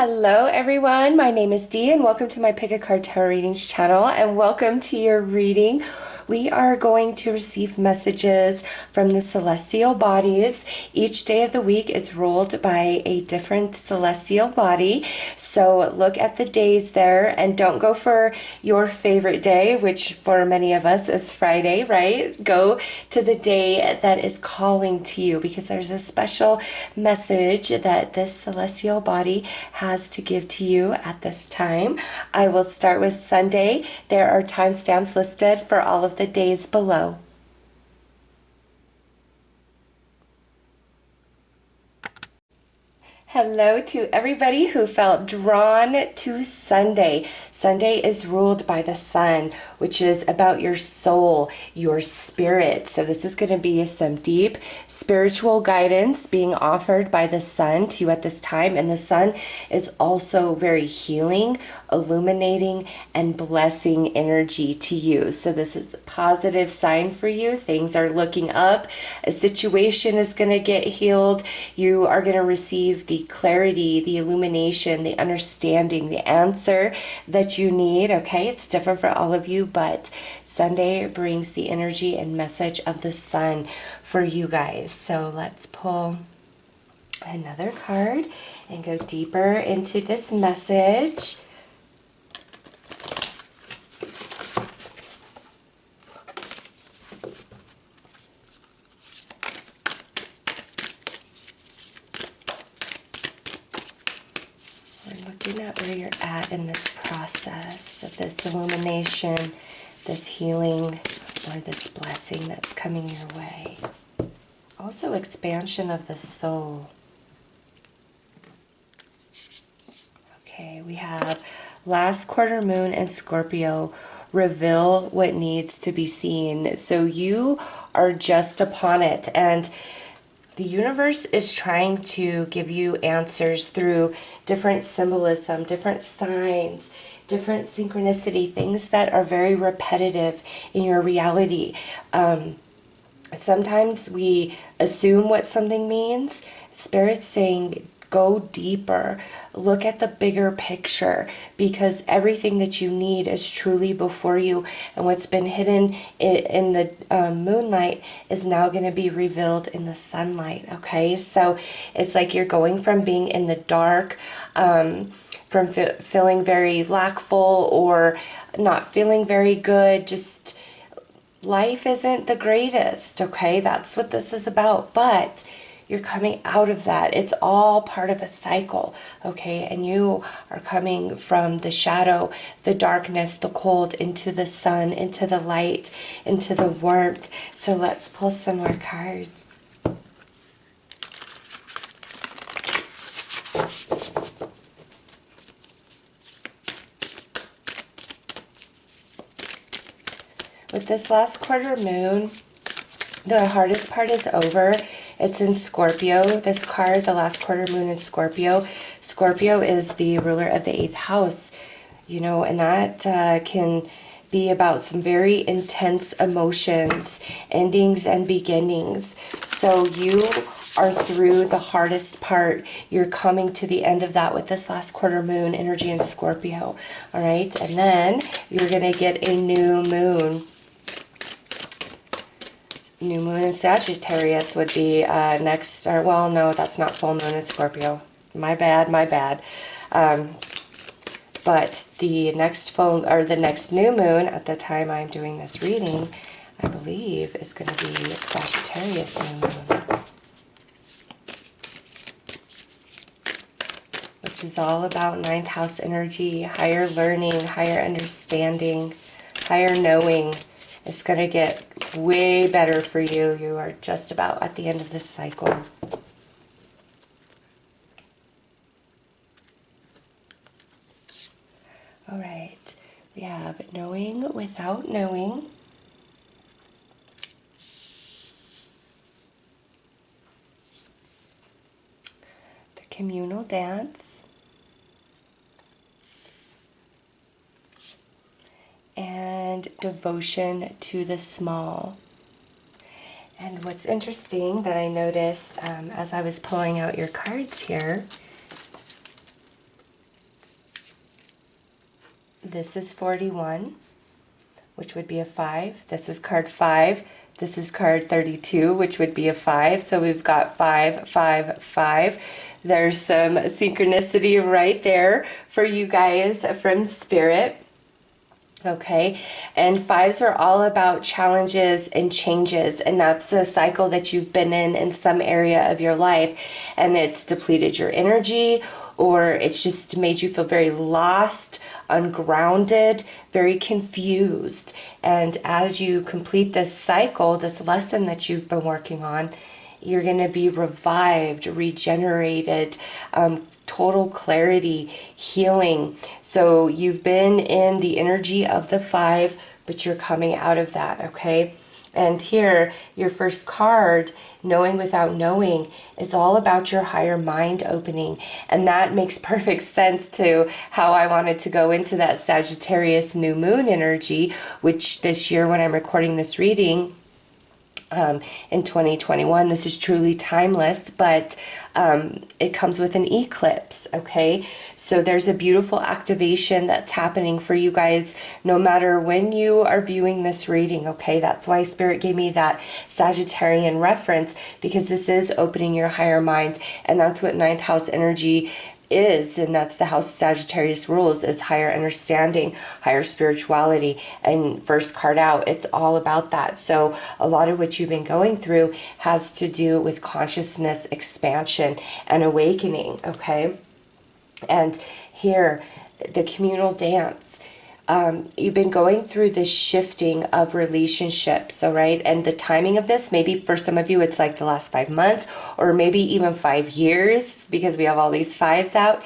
Hello everyone, my name is Dee and welcome to my Pick a Card Tarot Readings channel and welcome to your reading. We are going to receive messages from the celestial bodies. Each day of the week is ruled by a different celestial body. So look at the days there and don't go for your favorite day, which for many of us is Friday, right? Go to the day that is calling to you because there's a special message that this celestial body has to give to you at this time. I will start with Sunday. There are timestamps listed for all of the days below. Hello to everybody who felt drawn to Sunday. Sunday is ruled by the sun, which is about your soul, your spirit. So this is going to be some deep spiritual guidance being offered by the sun to you at this time. And the sun is also very healing, illuminating, and blessing energy to you. So this is a positive sign for you. Things are looking up. A situation is going to get healed. You are going to receive the clarity, the illumination, the understanding, the answer that you need. Okay, it's different for all of you, but Sunday brings the energy and message of the sun for you guys. So let's pull another card and go deeper into this message. Looking at where you're at in this process of this illumination, this healing, or this blessing that's coming your way. Also expansion of the soul. Okay, we have last quarter moon and Scorpio reveal what needs to be seen. So you are just upon it, and the universe is trying to give you answers through different symbolism, different signs, different synchronicity, things that are very repetitive in your reality. Sometimes we assume what something means. Spirit's saying, go deeper, look at the bigger picture, because everything that you need is truly before you, and what's been hidden in the moonlight is now going to be revealed in the sunlight. Okay, so it's like you're going from being in the dark, from feeling very lackful or not feeling very good, just life isn't the greatest. Okay, that's what this is about, but you're coming out of that. It's all part of a cycle, okay? And you are coming from the shadow, the darkness, the cold, into the sun, into the light, into the warmth. So let's pull some more cards. With this last quarter moon, the hardest part is over. It's in Scorpio. This card, the last quarter moon in Scorpio. Scorpio is the ruler of the 8th house, you know, and that can be about some very intense emotions, endings and beginnings. So you are through the hardest part. You're coming to the end of that with this last quarter moon energy in Scorpio. All right. And then you're going to get a new moon. New moon in Sagittarius would be next, or well, no, that's not full moon in Scorpio. My bad, my bad. But the next full, or the next new moon at the time I'm doing this reading, I believe is going to be Sagittarius new moon, which is all about 9th house energy, higher learning, higher understanding, higher knowing. It's going to get way better for you. You are just about at the end of this cycle. All right. We have knowing without knowing. The communal dance. And devotion to the small. And what's interesting that I noticed as I was pulling out your cards here This is 41, which would be a 5. This is card 5. This is card 32, which would be a 5. So we've got 5, 5, 5. There's some synchronicity right there for you guys from Spirit. Okay, and fives are all about challenges and changes, and that's a cycle that you've been in some area of your life, and it's depleted your energy, or it's just made you feel very lost, ungrounded, very confused. And as you complete this cycle, this lesson that you've been working on, you're going to be revived, regenerated, total clarity, healing. So you've been in the energy of the 5, but you're coming out of that, okay? And here, your first card, Knowing Without Knowing, is all about your higher mind opening. And that makes perfect sense to how I wanted to go into that Sagittarius new moon energy, which this year when I'm recording this reading, in 2021, this is truly timeless, but it comes with an eclipse, okay? So there's a beautiful activation that's happening for you guys no matter when you are viewing this reading, okay? That's why Spirit gave me that Sagittarian reference, because this is opening your higher mind, and that's what ninth house energy is, and that's the house Sagittarius rules, is higher understanding, higher spirituality. And first card out, it's all about that. So a lot of what you've been going through has to do with consciousness expansion and awakening, okay? And here, the communal dance. You've been going through this shifting of relationships, all right? And the timing of this, maybe for some of you, it's like the last 5 months, or maybe even 5 years, because we have all these 5s out.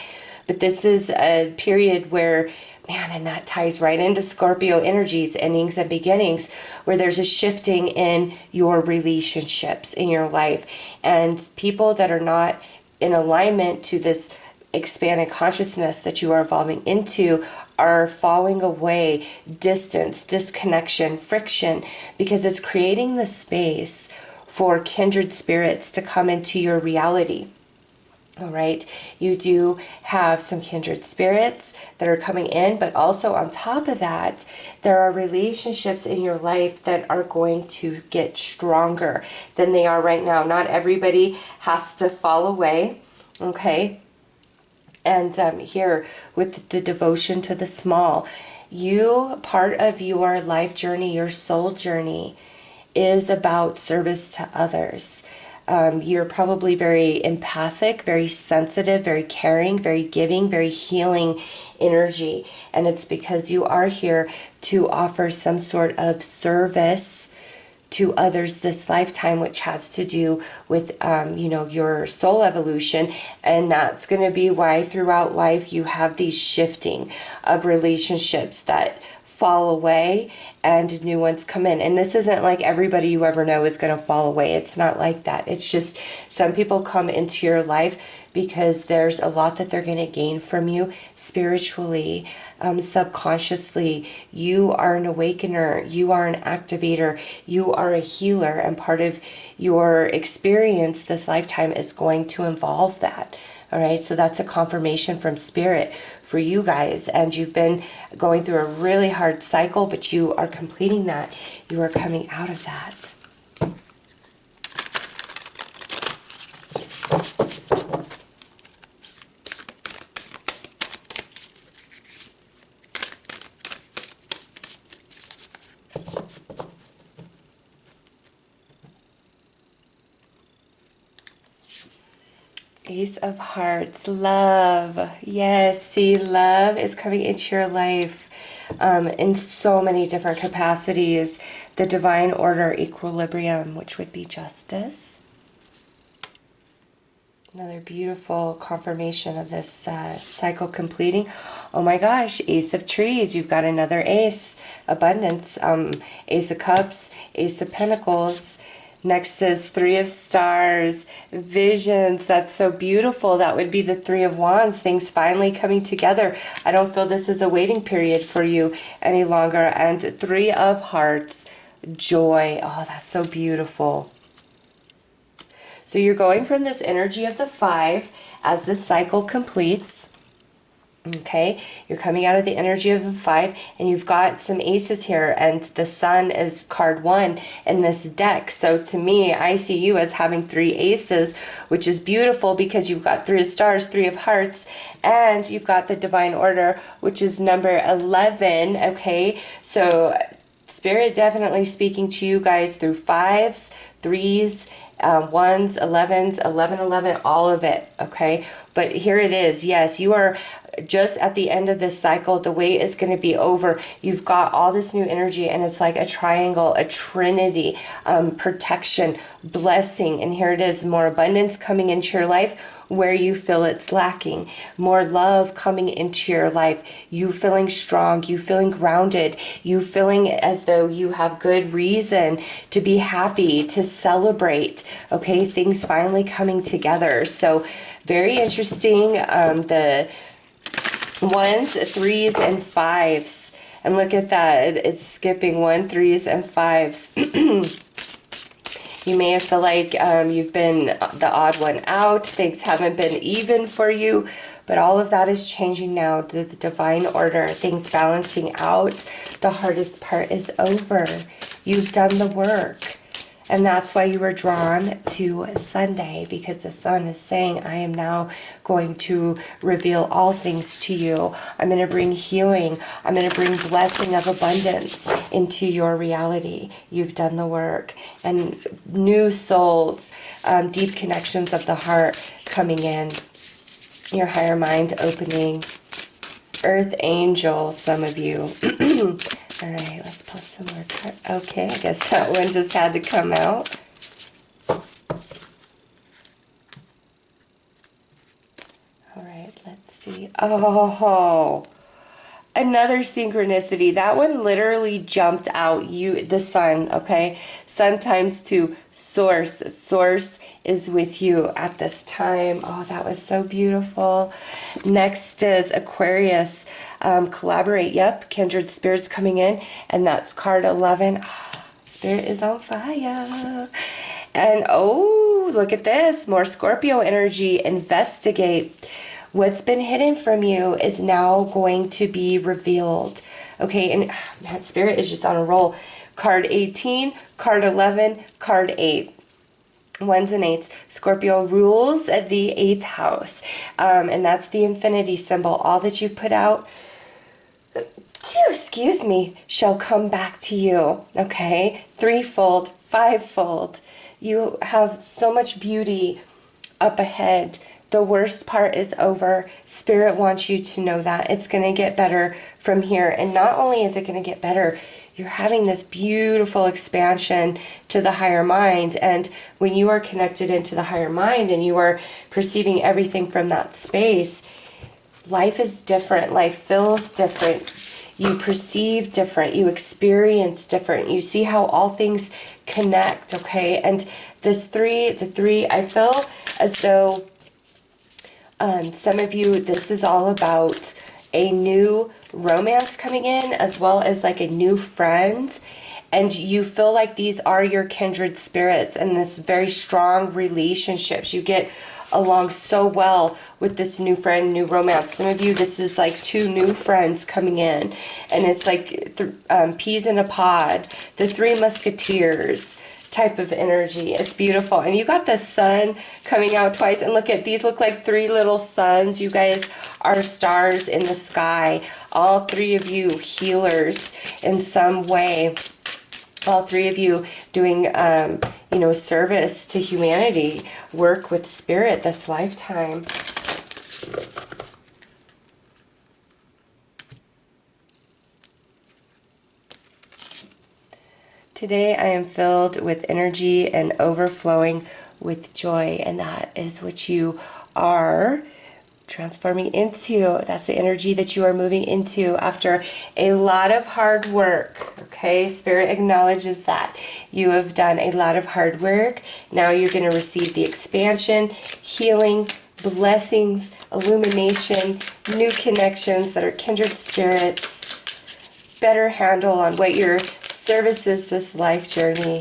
But this is a period where, man, and that ties right into Scorpio energies, endings and beginnings, where there's a shifting in your relationships in your life. And people that are not in alignment to this expanded consciousness that you are evolving into are falling away, distance, disconnection, friction, because it's creating the space for kindred spirits to come into your reality. All right, you do have some kindred spirits that are coming in, but also on top of that, there are relationships in your life that are going to get stronger than they are right now. Not everybody has to fall away, okay? And here with the devotion to the small, part of your life journey, your soul journey, is about service to others. You're probably very empathic, very sensitive, very caring, very giving, very healing energy. And it's because you are here to offer some sort of service to others this lifetime, which has to do with, your soul evolution. And that's going to be why throughout life you have these shifting of relationships that fall away and new ones come in. And this isn't like everybody you ever know is going to fall away. It's not like that. It's just some people come into your life because there's a lot that they're going to gain from you spiritually, subconsciously. You are an awakener. You are an activator. You are a healer. And part of your experience this lifetime is going to involve that. All right, so that's a confirmation from Spirit for you guys. And you've been going through a really hard cycle, but you are completing that. You are coming out of that. Ace of Hearts, love. Yes, see, love is coming into your life in so many different capacities. The divine order, equilibrium, which would be justice. Another beautiful confirmation of this cycle completing. Oh my gosh, Ace of Trees. You've got another ace. Abundance. Ace of Cups, Ace of Pentacles. Next is Three of Stars, visions. That's so beautiful. That would be the Three of Wands, things finally coming together. I don't feel this is a waiting period for you any longer. And Three of Hearts, joy. Oh, that's so beautiful. So you're going from this energy of the 5 as this cycle completes. Okay, you're coming out of the energy of a 5, and you've got some aces here, and the sun is card 1 in this deck. So to me, I see you as having 3 aces, which is beautiful because you've got 3 of stars, 3 of hearts, and you've got the divine order, which is number 11. Okay, so Spirit definitely speaking to you guys through 5s, 3s, 1s, 11s, 11, 11, all of it. Okay, but here it is. Yes, you are just at the end of this cycle. The wait is going to be over. You've got all this new energy, and it's like a triangle, a trinity, protection, blessing, and here it is, more abundance coming into your life where you feel it's lacking, more love coming into your life, you feeling strong, you feeling grounded, you feeling as though you have good reason to be happy, to celebrate. Okay, things finally coming together. So very interesting. The 1s, 3s, and 5s. And look at that. It's skipping 1, 3s, and 5s. You may feel like you've been the odd one out. Things haven't been even for you. But all of that is changing now. The divine order, things balancing out. The hardest part is over. You've done the work. And that's why you were drawn to Sunday, because the sun is saying, I am now going to reveal all things to you. I'm going to bring healing. I'm going to bring blessing of abundance into your reality. You've done the work. And new souls, deep connections of the heart coming in. Your higher mind opening. Earth angel, some of you. All right, let's pull some more cards. Okay, I guess that one just had to come out. All right, let's see. Oh, another synchronicity. That one literally jumped out. The sun, okay? Sun times 2, source. Source is with you at this time. Oh, that was so beautiful. Next is Aquarius. Collaborate. Yep, kindred spirits coming in, and that's card 11. Spirit is on fire. And oh, look at this. More Scorpio energy. Investigate. What's been hidden from you is now going to be revealed. Okay, and man, Spirit is just on a roll. Card 18, card 11, card 8. 1s and 8s. Scorpio rules the 8th house. And that's the infinity symbol. All that you've put out, excuse me, shall come back to you. Okay? 3-fold, 5-fold. You have so much beauty up ahead. The worst part is over. Spirit wants you to know that. It's going to get better from here. And not only is it going to get better, you're having this beautiful expansion to the higher mind. And when you are connected into the higher mind and you are perceiving everything from that space, life is different. Life feels different. You perceive different. You experience different. You see how all things connect, okay? And this the 3, I feel as though some of you, this is all about a new romance coming in, as well as like a new friend. And you feel like these are your kindred spirits and this very strong relationships. You get along so well with this new friend, new romance. Some of you, this is like 2 new friends coming in. And it's like peas in a pod. The 3 musketeers type of energy. It's beautiful. And you got the sun coming out twice. And look at these, look like 3 little suns. You guys are stars in the sky. All 3 of you healers in some way. All 3 of you doing, you know, service to humanity, work with spirit this lifetime. Today I am filled with energy and overflowing with joy, and that is what you are transforming into. That's the energy that you are moving into after a lot of hard work. Okay, Spirit acknowledges that you have done a lot of hard work. Now you're going to receive the expansion, healing, blessings, illumination, new connections that are kindred spirits, better handle on what your service is this life journey.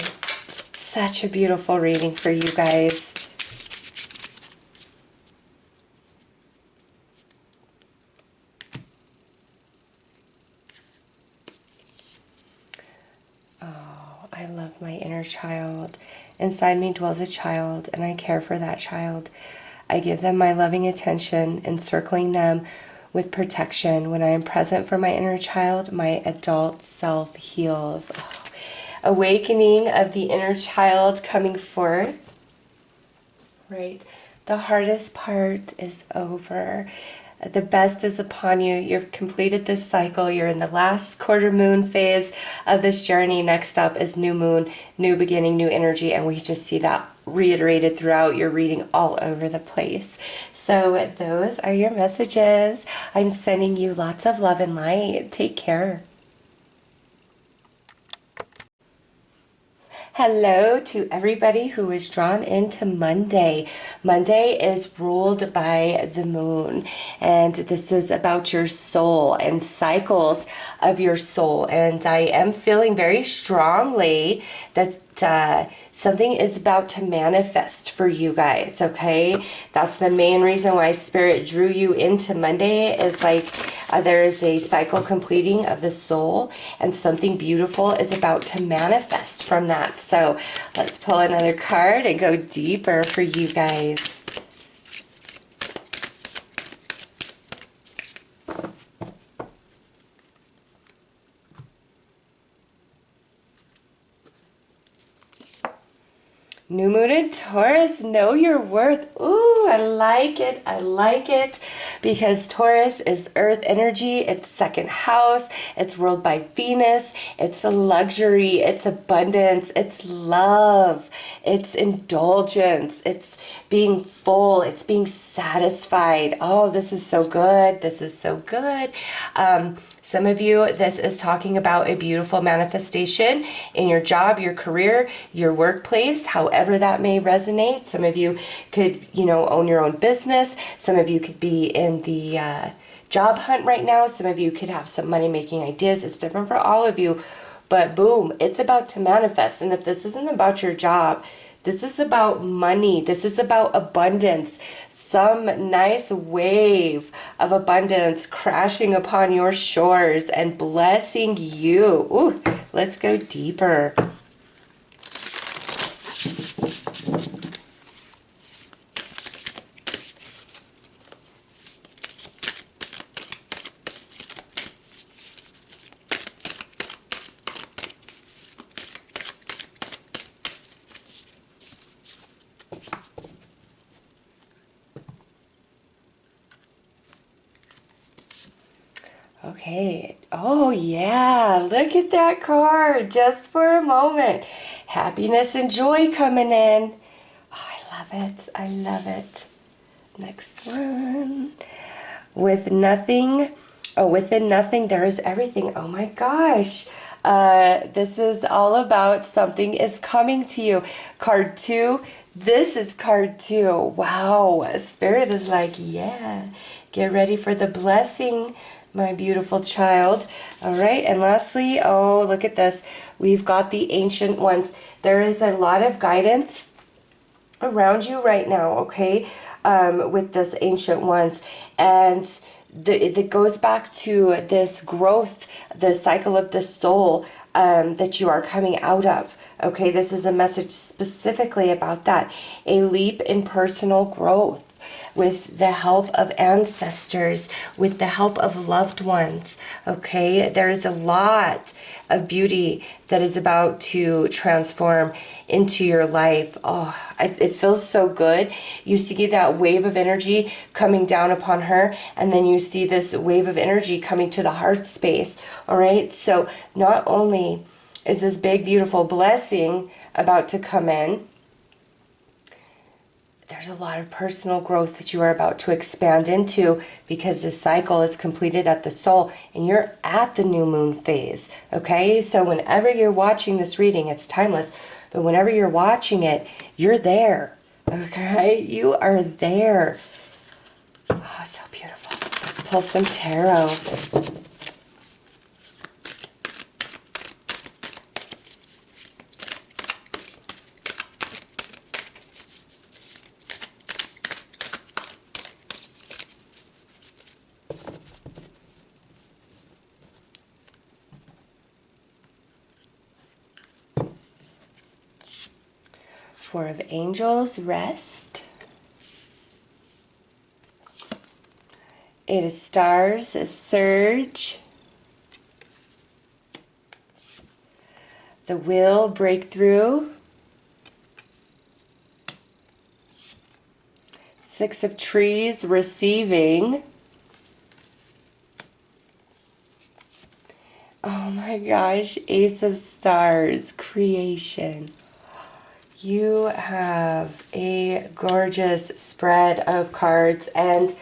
Such a beautiful reading for you guys. my inner child. Inside me dwells a child, and I care for that child. I give them my loving attention, encircling them with protection. When I am present for my inner child, my adult self heals. Oh, awakening of the inner child coming forth. Right? The hardest part is over. The best is upon you. You've completed this cycle. You're in the last quarter moon phase of this journey. Next up is new moon, new beginning, new energy. And we just see that reiterated throughout your reading all over the place. So those are your messages. I'm sending you lots of love and light. Take care. Hello to everybody who is drawn into Monday. Monday is ruled by the moon, and this is about your soul and cycles of your soul. And I am feeling very strongly that something is about to manifest for you guys, okay? That's the main reason why Spirit drew you into Monday, is like there is a cycle completing of the soul, and something beautiful is about to manifest from that. So let's pull another card and go deeper for you guys. New Moon in Taurus, know your worth. Ooh, I like it. I like it. Because Taurus is earth energy. It's second house. It's ruled by Venus. It's a luxury. It's abundance. It's love. It's indulgence. It's being full. It's being satisfied. Oh, this is so good. This is so good. Some of you, this is talking about a beautiful manifestation in your job, your career, your workplace, however that may resonate. Some of you could, own your own business. Some of you could be in the job hunt right now. Some of you could have some money-making ideas. It's different for all of you. But boom, it's about to manifest. And if this isn't about your job, this is about money. This is about abundance. Some nice wave of abundance crashing upon your shores and blessing you. Ooh, let's go deeper. Okay. Oh, yeah. Look at that card. Just for a moment. Happiness and joy coming in. Oh, I love it. I love it. Next one. Within nothing, there is everything. Oh my gosh. This is all about something is coming to you. Card 2. This is card 2. Wow. Spirit is like, yeah. Get ready for the blessing, my beautiful child. All right. And lastly, oh, look at this. We've got the Ancient Ones. There is a lot of guidance around you right now, okay, with this Ancient Ones. And it goes back to this growth, the cycle of the soul that you are coming out of. Okay, this is a message specifically about that. A leap in personal growth with the help of ancestors, with the help of loved ones. Okay, there is a lot of beauty that is about to transform into your life. Oh, it feels so good. You see that wave of energy coming down upon her, and then you see this wave of energy coming to the heart space. All right, so not only is this big, beautiful blessing about to come in, there's a lot of personal growth that you are about to expand into, because this cycle is completed at the soul and you're at the new moon phase. Okay, so whenever you're watching this reading, it's timeless, but whenever you're watching it, you're there. Okay, you are there. Oh, so beautiful. Let's pull some tarot. Four of Angels, rest. Eight of Stars, a surge. The Wheel, breakthrough. Six of Trees, receiving. Oh my gosh, Ace of Stars, creation. You have a gorgeous spread of cards, and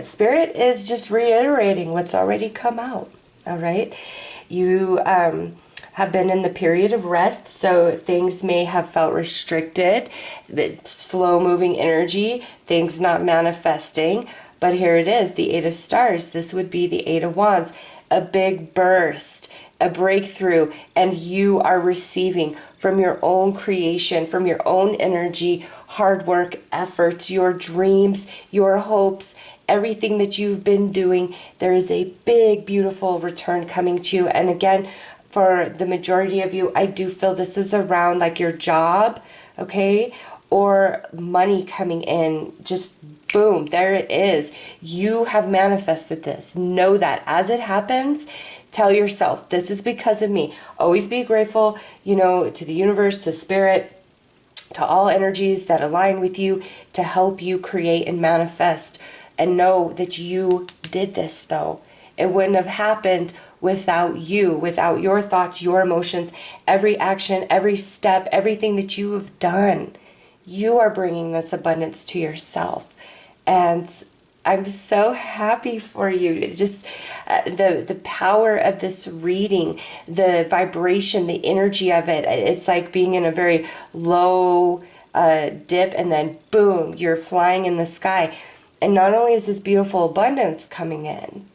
Spirit is just reiterating what's already come out, all right? You have been in the period of rest, so things may have felt restricted, slow-moving energy, things not manifesting, but here it is, the Eight of Stars. This would be the Eight of Wands, a big burst, a breakthrough, and you are receiving from your own creation, from your own energy, hard work, efforts, your dreams, your hopes, everything that you've been doing. There is a big, beautiful return coming to you. And again, for the majority of you, I do feel this is around like your job, okay, or money coming in. Just boom, there it is. You have manifested this. Know that as it happens, tell yourself, this is because of me. Always be grateful, you know, to the universe, to Spirit, to all energies that align with you to help you create and manifest. And know that you did this, though. It wouldn't have happened without you, without your thoughts, your emotions, every action, every step, everything that you have done. You are bringing this abundance to yourself. And I'm so happy for you. Just the power of this reading, the vibration, the energy of it. It's like being in a very low dip, and then boom, you're flying in the sky. And not only is this beautiful abundance coming in,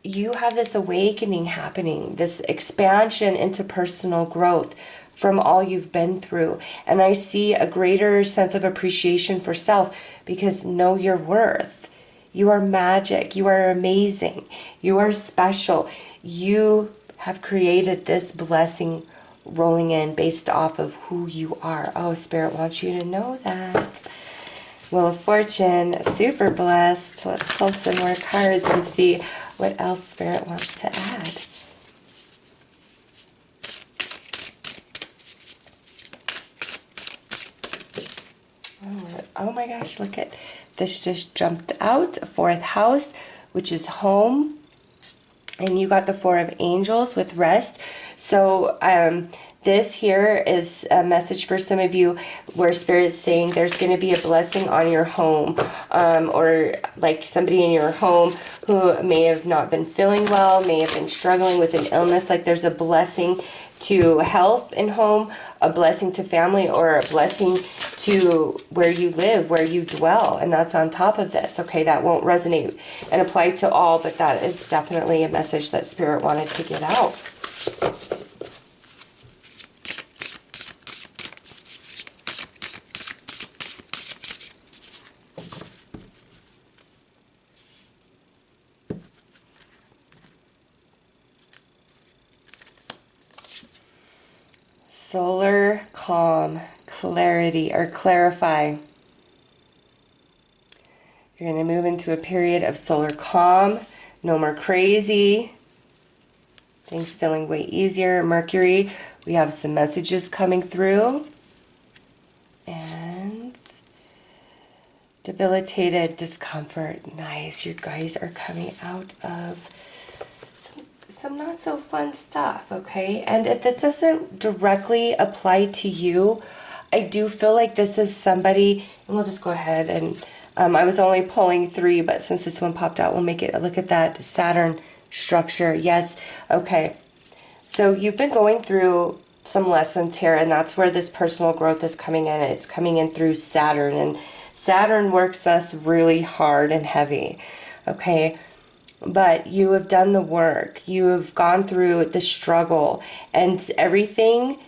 you have this awakening happening, this expansion into personal growth from all you've been through. And I see a greater sense of appreciation for self, because know your worth. You are magic. You are amazing. You are special. You have created this blessing rolling in based off of who you are. Oh, Spirit wants you to know that. Wheel of Fortune, super blessed. Let's pull some more cards and see what else Spirit wants to add. Oh my gosh, look at this, just jumped out. Fourth house, which is home. And you got the Four of Angels with rest. So this here is a message for some of you where Spirit is saying there's going to be a blessing on your home, or like somebody in your home who may have not been feeling well, may have been struggling with an illness. Like there's a blessing to health in home, a blessing to family, or a blessing to where you live, where you dwell. And that's on top of this. Okay, that won't resonate and apply to all, but that is definitely a message that Spirit wanted to get out. Solar calm, clarity, or clarify. You're going to move into a period of solar calm, no more crazy, things feeling way easier. Mercury, we have some messages coming through. And debilitated discomfort. Nice, you guys are coming out of some not so fun stuff, okay? And if this doesn't directly apply to you, I do feel like this is somebody, and we'll just go ahead and, I was only pulling 3, but since this one popped out, we'll make it, look at that Saturn structure. Yes, okay. So you've been going through some lessons here, and that's where this personal growth is coming in. It's coming in through Saturn, and Saturn works us really hard and heavy, okay? But you have done the work. You have gone through the struggle, and everything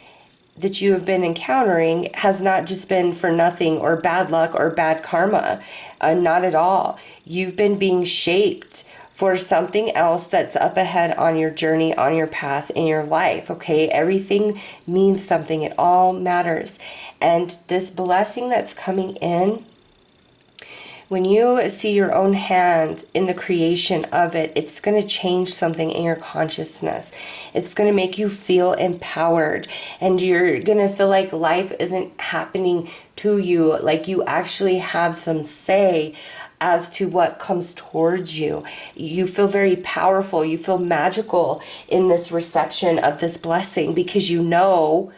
that you have been encountering has not just been for nothing or bad luck or bad karma. Not at all. You've been being shaped for something else that's up ahead on your journey, on your path in your life, okay? Everything means something. It all matters. And this blessing that's coming in, when you see your own hand in the creation of it, it's going to change something in your consciousness. It's going to make you feel empowered, and you're going to feel like life isn't happening to you, like you actually have some say as to what comes towards you. You feel very powerful. You feel magical in this reception of this blessing, because you know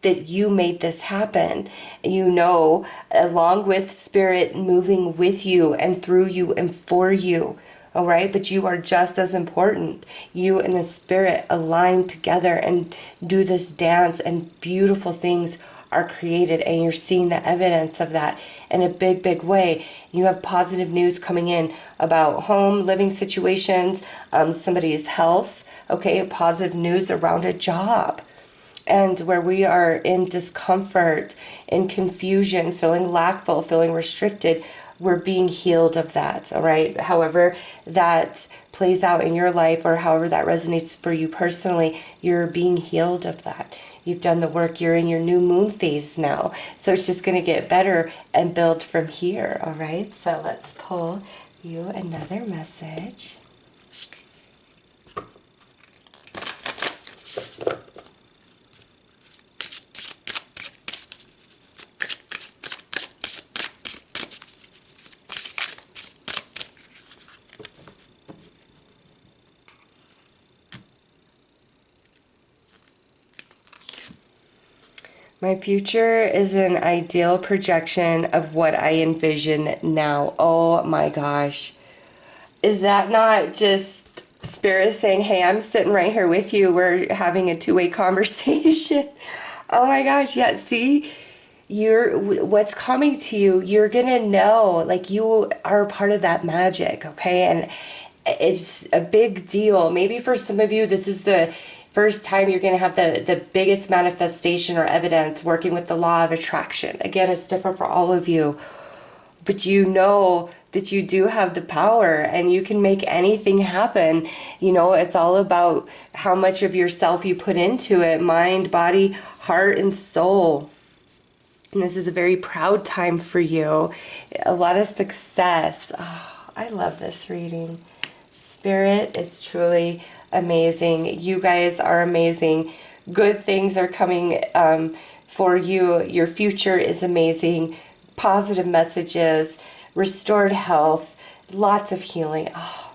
that you made this happen. You know, along with Spirit moving with you and through you and for you. All right, but you are just as important. You and the Spirit align together and do this dance, and beautiful things are created, and you're seeing the evidence of that in a big, big way. You have positive news coming in about home, living situations, somebody's health, okay, positive news around a job. And where we are in discomfort, in confusion, feeling lackful, feeling restricted, we're being healed of that, all right? However that plays out in your life, or however that resonates for you personally, you're being healed of that. You've done the work. You're in your new moon phase now. So it's just going to get better and build from here, all right? So let's pull you another message. My future is an ideal projection of what I envision now. Oh my gosh. Is that not just Spirit saying, hey, I'm sitting right here with you. We're having a two-way conversation. Oh my gosh. Yeah, see, what's coming to you, you're going to know, like, you are a part of that magic, okay? And it's a big deal. Maybe for some of you, this is the first time you're going to have the biggest manifestation or evidence working with the law of attraction. Again, it's different for all of you, but you know that you do have the power and you can make anything happen. You know, it's all about how much of yourself you put into it, mind, body, heart, and soul. And this is a very proud time for you. A lot of success. Oh, I love this reading. Spirit is truly amazing. You guys are amazing. Good things are coming for you. Your future is amazing. Positive messages, restored health, lots of healing. Oh,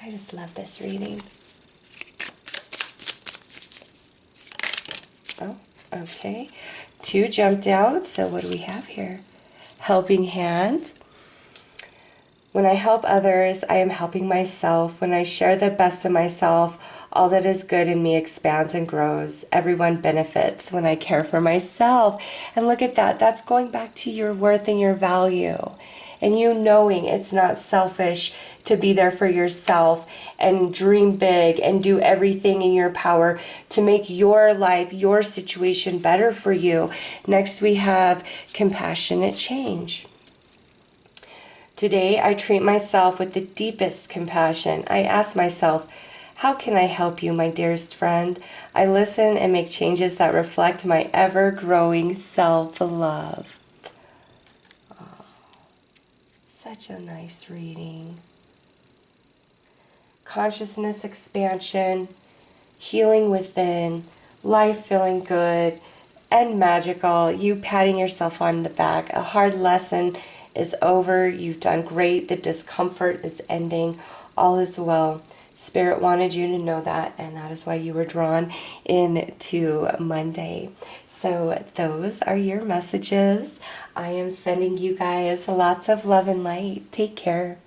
I just love this reading. Oh, okay. 2 jumped out. So what do we have here? Helping hand. When I help others, I am helping myself. When I share the best of myself, all that is good in me expands and grows. Everyone benefits when I care for myself. And look at that. That's going back to your worth and your value. And you knowing it's not selfish to be there for yourself and dream big and do everything in your power to make your life, your situation better for you. Next, we have compassionate change. Today, I treat myself with the deepest compassion. I ask myself, how can I help you, my dearest friend? I listen and make changes that reflect my ever-growing self-love. Oh, such a nice reading. Consciousness expansion, healing within, life feeling good and magical. You patting yourself on the back. A hard lesson is over. You've done great. The discomfort is ending. All is well. Spirit wanted you to know that, and that is why you were drawn into Monday. So those are your messages. I am sending you guys lots of love and light. Take care.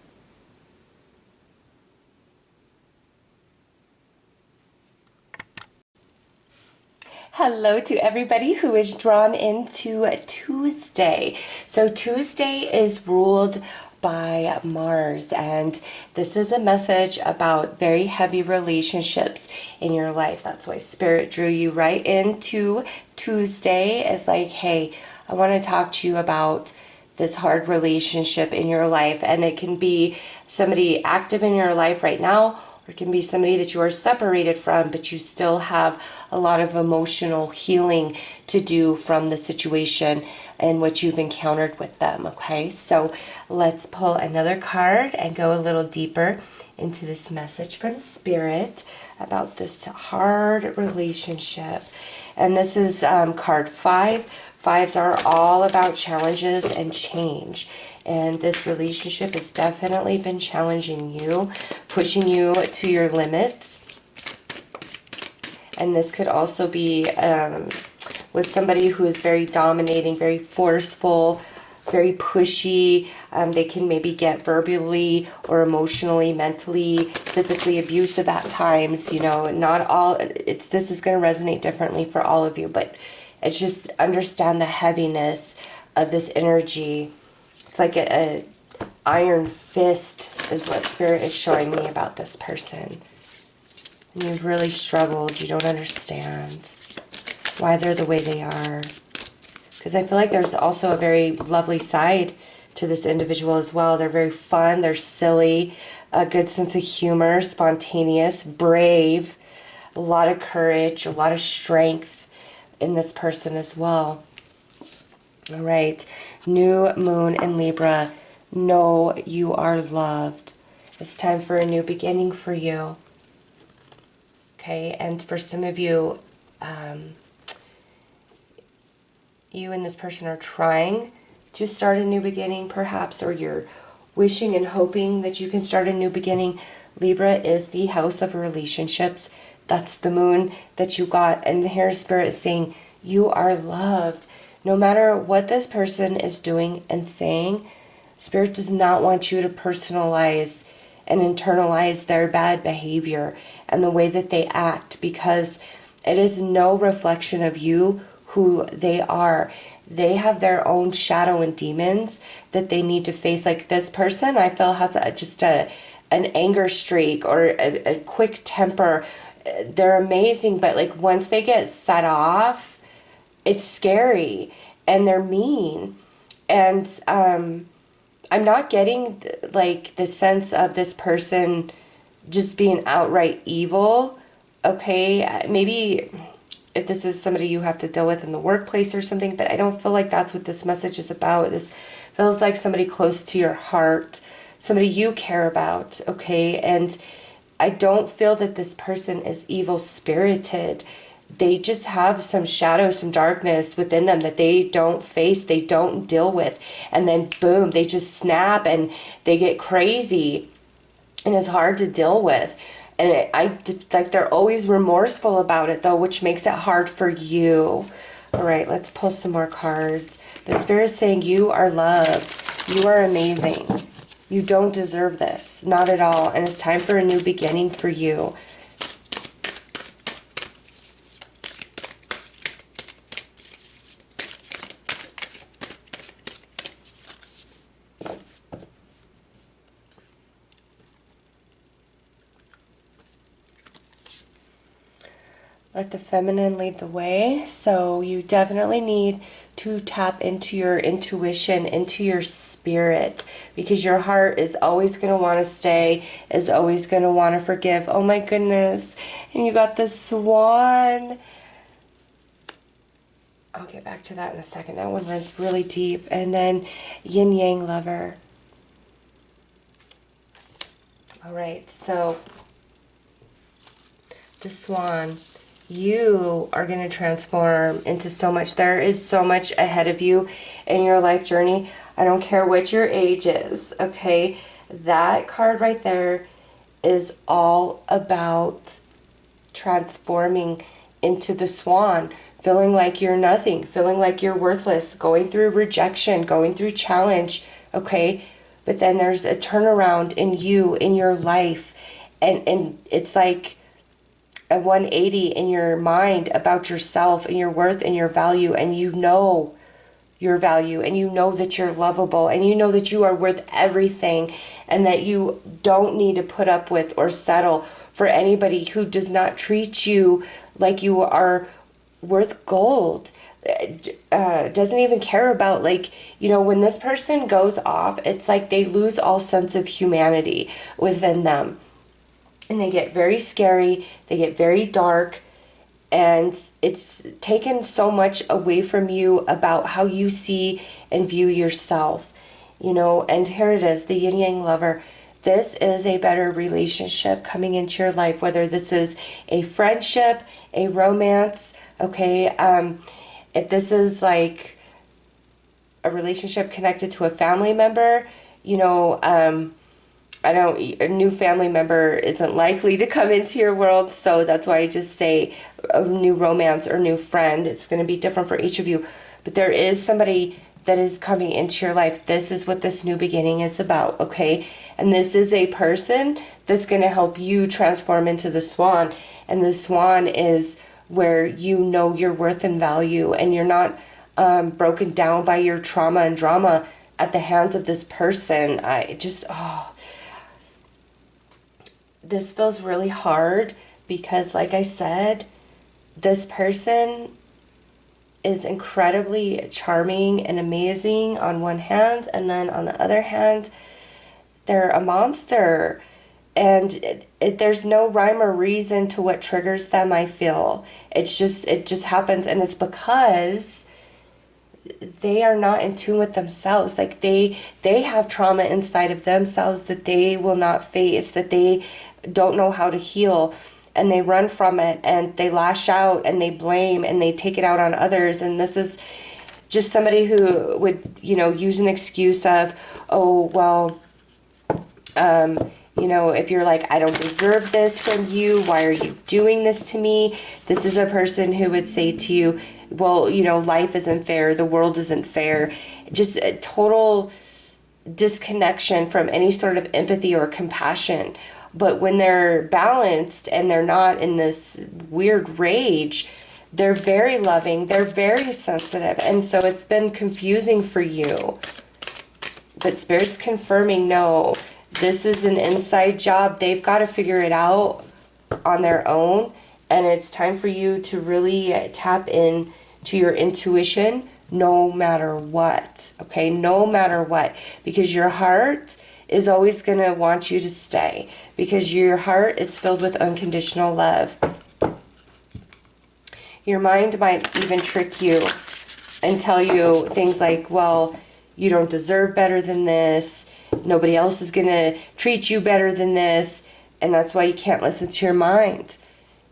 Hello to everybody who is drawn into Tuesday. So Tuesday is ruled by Mars, and this is a message about very heavy relationships in your life. That's why Spirit drew you right into Tuesday. It's like, hey, I want to talk to you about this hard relationship in your life. And it can be somebody active in your life right now, or it can be somebody that you are separated from, but you still have a lot of emotional healing to do from the situation and what you've encountered with them. Okay, so let's pull another card and go a little deeper into this message from Spirit about this hard relationship. And this is card 5. Fives are all about challenges and change. And this relationship has definitely been challenging you, pushing you to your limits. And this could also be with somebody who is very dominating, very forceful, very pushy. They can maybe get verbally or emotionally, mentally, physically abusive at times. You know, not all, this is going to resonate differently for all of you, but it's just understand the heaviness of this energy. It's like a iron fist is what Spirit is showing me about this person. And you've really struggled. You don't understand why they're the way they are. Because I feel like there's also a very lovely side to this individual as well. They're very fun. They're silly. A good sense of humor. Spontaneous. Brave. A lot of courage. A lot of strength in this person as well. All right. New moon in Libra. Know you are loved. It's time for a new beginning for you. Okay. And for some of you, you and this person are trying to start a new beginning perhaps, or you're wishing and hoping that you can start a new beginning. Libra is the house of relationships. That's the moon that you got. And here Spirit is saying you are loved. No matter what this person is doing and saying, Spirit does not want you to personalize and internalize their bad behavior and the way that they act, because it is no reflection of you, who they are. They have their own shadow and demons that they need to face. Like this person, I feel, has an anger streak or a quick temper. They're amazing, but like once they get set off, it's scary and they're mean. And I'm not getting like the sense of this person just being outright evil. Okay, maybe if this is somebody you have to deal with in the workplace or something, but I don't feel like that's what this message is about. This feels like somebody close to your heart, somebody you care about, okay? And I don't feel that this person is evil-spirited. They just have some shadow, some darkness within them that they don't face, they don't deal with. And then boom, they just snap and they get crazy. And it's hard to deal with. And like they're always remorseful about it, though, which makes it hard for you. All right, let's pull some more cards. But Spirit is saying you are loved. You are amazing. You don't deserve this. Not at all. And it's time for a new beginning for you. Let the feminine lead the way. So you definitely need to tap into your intuition, into your spirit, because your heart is always going to want to stay, is always going to want to forgive. Oh my goodness. And you got the swan. I'll get back to that in a second. That one runs really deep. And then yin yang lover. All right, so the swan. You are going to transform into so much. There is so much ahead of you in your life journey. I don't care what your age is, okay? That card right there is all about transforming into the swan, feeling like you're nothing, feeling like you're worthless, going through rejection, going through challenge, okay? But then there's a turnaround in you, in your life, and it's like a 180 in your mind about yourself and your worth and your value, and you know your value, and you know that you're lovable, and you know that you are worth everything, and that you don't need to put up with or settle for anybody who does not treat you like you are worth gold, doesn't even care about, like, when this person goes off, it's like they lose all sense of humanity within them. And they get very scary, they get very dark, and it's taken so much away from you about how you see and view yourself. And here it is, the yin yang lover. This is a better relationship coming into your life, whether this is a friendship, a romance, okay? If this is like a relationship connected to a family member, a new family member isn't likely to come into your world, so that's why I just say a new romance or new friend. It's going to be different for each of you, but there is somebody that is coming into your life. This is what this new beginning is about, okay? And this is a person that's going to help you transform into the swan, and the swan is where you know your worth and value, and you're not broken down by your trauma and drama at the hands of this person. This feels really hard because, like I said, this person is incredibly charming and amazing on one hand, and then on the other hand, they're a monster. And there's no rhyme or reason to what triggers them, I feel. It just happens, and it's because they are not in tune with themselves. Like they have trauma inside of themselves that they will not face, that they don't know how to heal, and they run from it, and they lash out, and they blame, and they take it out on others. And this is just somebody who would, use an excuse of, oh, well, if you're like, I don't deserve this from you, why are you doing this to me? This is a person who would say to you, well, life isn't fair, the world isn't fair. Just a total disconnection from any sort of empathy or compassion. But when they're balanced and they're not in this weird rage, they're very loving, they're very sensitive. And so it's been confusing for you. But Spirit's confirming, no, this is an inside job. They've got to figure it out on their own. And it's time for you to really tap in to your intuition no matter what. Okay? No matter what. Because your heart is always going to want you to stay. Because your heart is filled with unconditional love. Your mind might even trick you and tell you things like, well, you don't deserve better than this. Nobody else is going to treat you better than this. And that's why you can't listen to your mind.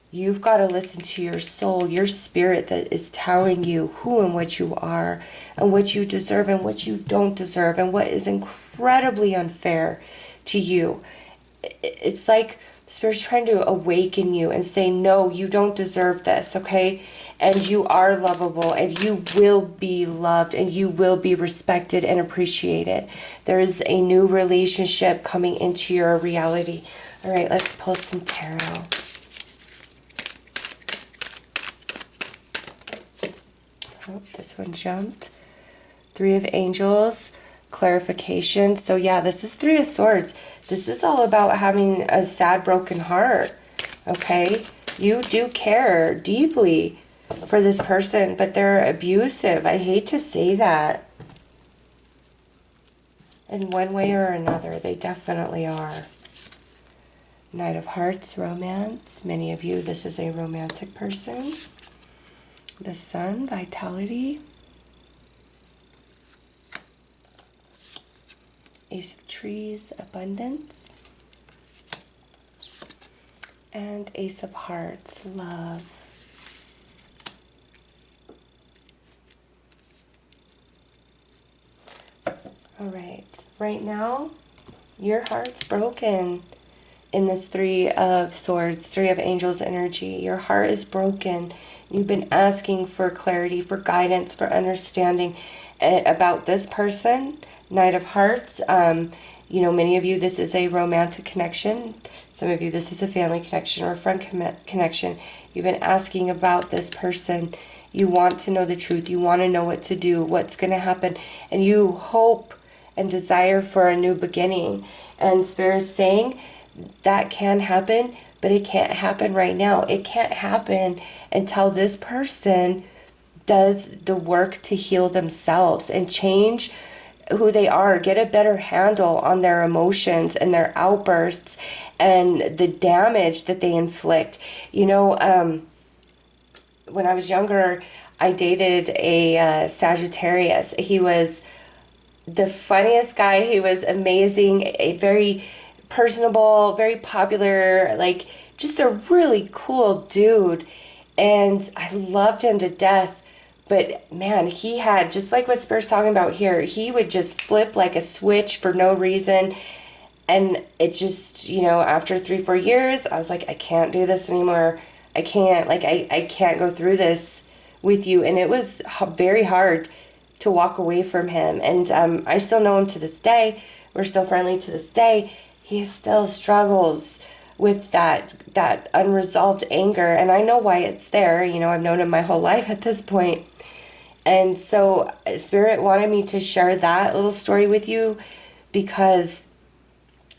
You've got to listen to your soul, your spirit that is telling you who and what you are, and what you deserve and what you don't deserve, and what is incredibly unfair to you. It's like Spirit's trying to awaken you and say, no, you don't deserve this, okay? And you are lovable, and you will be loved, and you will be respected and appreciated. There is a new relationship coming into your reality. All right, let's pull some tarot. Oh, this one jumped. Three of Angels, clarification. So yeah, this is Three of Swords. This is all about having a sad, broken heart, okay? You do care deeply for this person, but they're abusive. I hate to say that. In one way or another, they definitely are. Knight of Hearts, romance. Many of you, this is a romantic person. The Sun, vitality. Ace of Trees, abundance. And Ace of Hearts, love. All right. Right now, your heart's broken in this Three of Swords, Three of Angels energy. Your heart is broken. You've been asking for clarity, for guidance, for understanding about this person. Knight of Hearts. Many of you, this is a romantic connection. Some of you, this is a family connection or a friend connection. You've been asking about this person. You want to know the truth. You want to know what to do, what's going to happen. And you hope and desire for a new beginning. And Spirit is saying that can happen, but it can't happen right now. It can't happen until this person does the work to heal themselves and change who they are, get a better handle on their emotions and their outbursts and the damage that they inflict. When I was younger, I dated a Sagittarius. He was the funniest guy. He was amazing, a very personable, very popular, like just a really cool dude. And I loved him to death. But man, he had, just like what Spirit's talking about here, he would just flip like a switch for no reason. And it just, after 3-4 years, I was like, I can't do this anymore. I can't, I can't go through this with you. And it was very hard to walk away from him. And I still know him to this day. We're still friendly to this day. He still struggles with that unresolved anger. And I know why it's there. I've known him my whole life at this point. And so Spirit wanted me to share that little story with you, because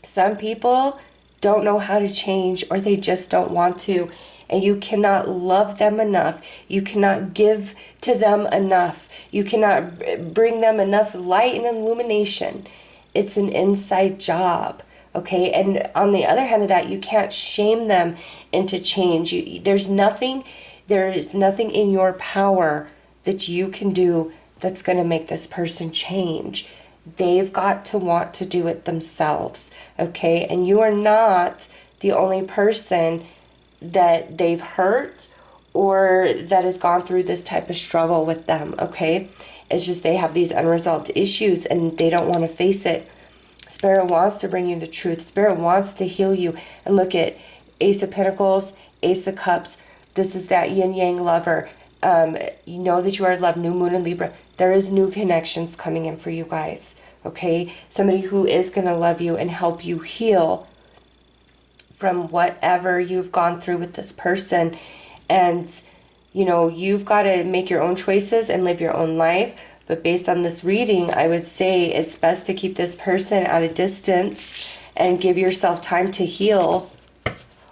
some people don't know how to change, or they just don't want to. And you cannot love them enough. You cannot give to them enough. You cannot bring them enough light and illumination. It's an inside job, okay? And on the other hand of that, you can't shame them into change. There is nothing in your power that you can do that's going to make this person change. They've got to want to do it themselves, okay? And you are not the only person that they've hurt or that has gone through this type of struggle with them, okay? It's just they have these unresolved issues and they don't want to face it. Spirit wants to bring you the truth. Spirit wants to heal you. And look at Ace of Pentacles, Ace of Cups. This is that yin-yang lover. You know that you are loved, new moon in Libra. There is new connections coming in for you guys, okay? Somebody who is going to love you and help you heal from whatever you've gone through with this person. And, you've got to make your own choices and live your own life. But based on this reading, I would say it's best to keep this person at a distance and give yourself time to heal.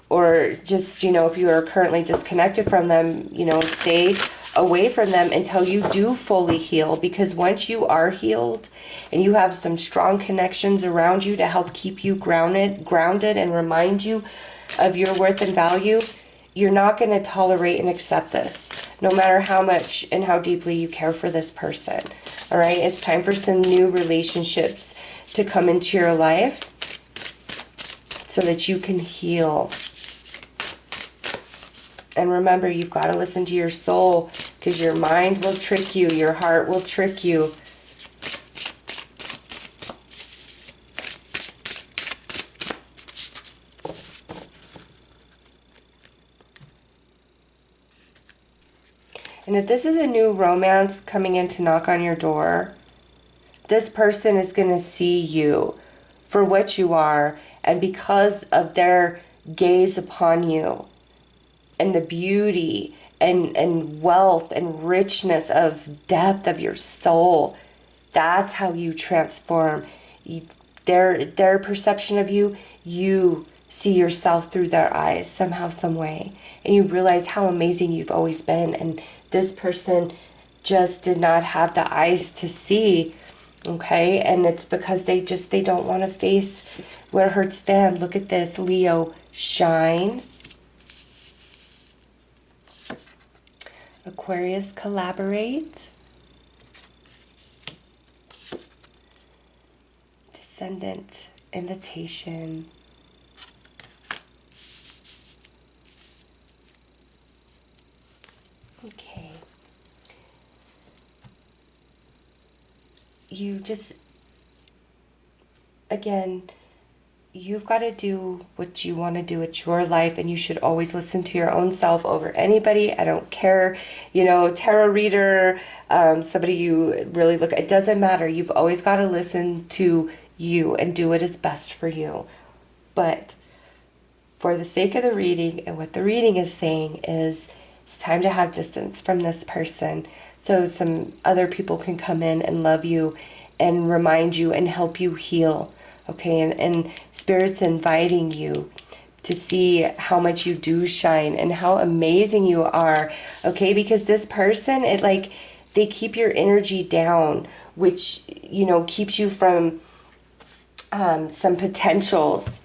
Or just, if you are currently disconnected from them, stay away from them until you do fully heal. Because once you are healed and you have some strong connections around you to help keep you grounded and remind you of your worth and value, you're not going to tolerate and accept this, no matter how much and how deeply you care for this person. All right, it's time for some new relationships to come into your life so that you can heal. And remember, you've got to listen to your soul, because your mind will trick you, your heart will trick you. And if this is a new romance coming in to knock on your door, this person is going to see you for what you are, and because of their gaze upon you and the beauty and wealth and richness of depth of your soul, that's how you transform. Their perception of you, you see yourself through their eyes somehow, some way, and you realize how amazing you've always been. And this person just did not have the eyes to see, okay? And it's because they don't want to face what hurts them. Look at this, Leo, shine. Aquarius, collaborate. Descendant, invitation. Okay. You just, again, you've got to do what you want to do. It's your life, and you should always listen to your own self over anybody. I don't care, tarot reader, somebody you really look, it doesn't matter. You've always got to listen to you and do what is best for you. But for the sake of the reading, and what the reading is saying is, it's time to have distance from this person so some other people can come in and love you and remind you and help you heal. Okay, and Spirit's inviting you to see how much you do shine and how amazing you are, okay? Because this person, they keep your energy down, which, keeps you from some potentials.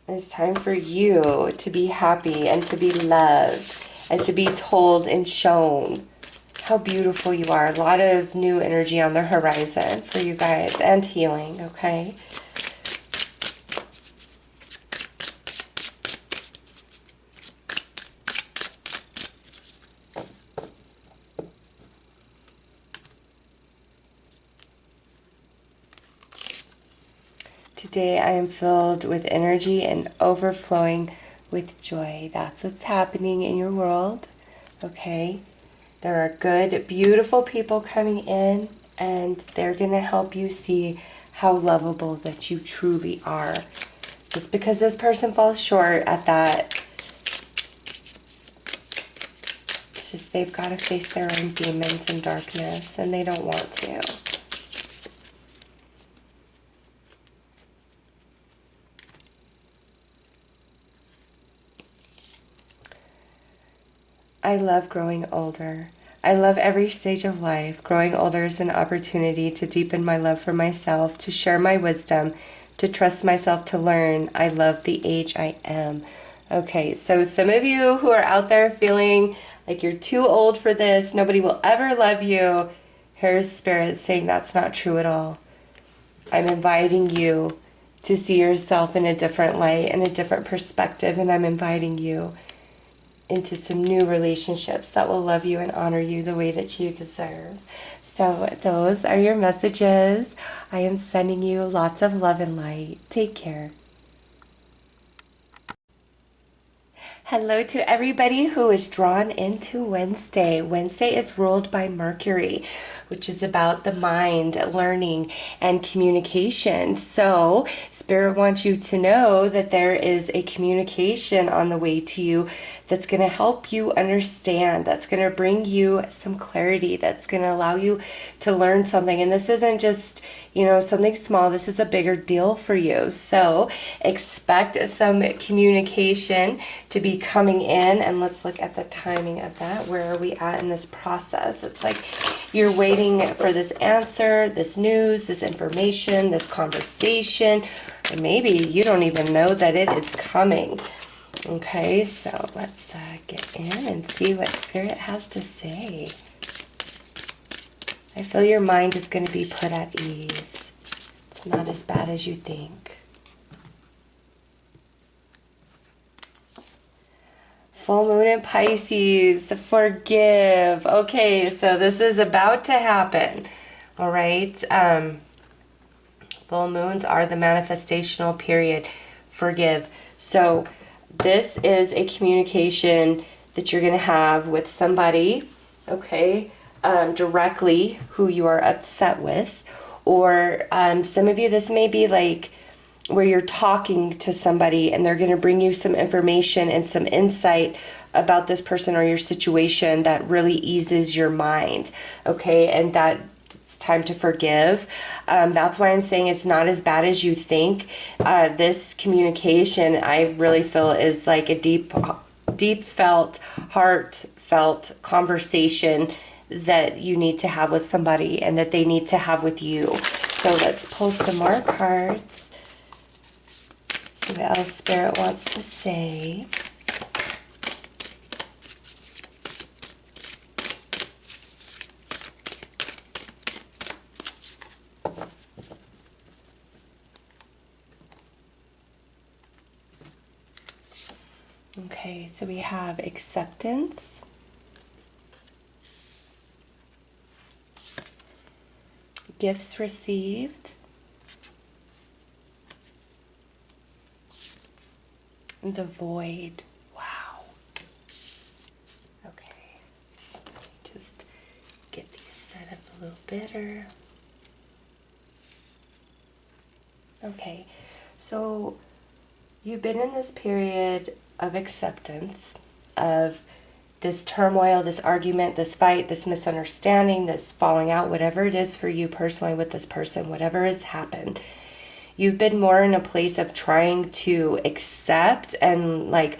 It's time for you to be happy and to be loved and to be told and shown how beautiful you are. A lot of new energy on the horizon for you guys, and healing, okay? Today I am filled with energy and overflowing with joy. That's what's happening in your world, okay? There are good, beautiful people coming in, and they're going to help you see how lovable that you truly are. Just because this person falls short at that, it's just they've got to face their own demons and darkness, and they don't want to. I love growing older. I love every stage of life. Growing older is an opportunity to deepen my love for myself, to share my wisdom, to trust myself, to learn. I love the age I am. Okay, so some of you who are out there feeling like you're too old for this, nobody will ever love you, here's Spirit saying that's not true at all. I'm inviting you to see yourself in a different light and a different perspective, and I'm inviting you into some new relationships that will love you and honor you the way that you deserve. So those are your messages. I am sending you lots of love and light. Take care. Hello to everybody who is drawn into Wednesday. Wednesday is ruled by Mercury, which is about the mind, learning, and communication. So Spirit wants you to know that there is a communication on the way to you that's going to help you understand, that's going to bring you some clarity, that's going to allow you to learn something. And this isn't just, something small. This is a bigger deal for you. So expect some communication to be coming in. And let's look at the timing of that. Where are we at in this process? It's like you're waiting for this answer, this news, this information, this conversation, or maybe you don't even know that it is coming. Okay, so let's get in and see what Spirit has to say. I feel your mind is going to be put at ease. It's not as bad as you think. Full moon in Pisces, forgive. Okay, so this is about to happen. All right. Full moons are the manifestational period. Forgive. So this is a communication that you're going to have with somebody, okay, directly who you are upset with. Or some of you, this may be like where you're talking to somebody and they're going to bring you some information and some insight about this person or your situation that really eases your mind, okay, and that it's time to forgive. That's why I'm saying it's not as bad as you think. This communication, I really feel, is like a deep felt, heartfelt conversation that you need to have with somebody and that they need to have with you. So let's pull some more cards. See what else Spirit wants to say. Okay, so we have acceptance, gifts received, the void. Wow. Okay, just get these set up a little better. Okay, so you've been in this period of acceptance of this turmoil, this argument, this fight, this misunderstanding, this falling out, whatever it is for you personally with this person, whatever has happened. You've been more in a place of trying to accept and like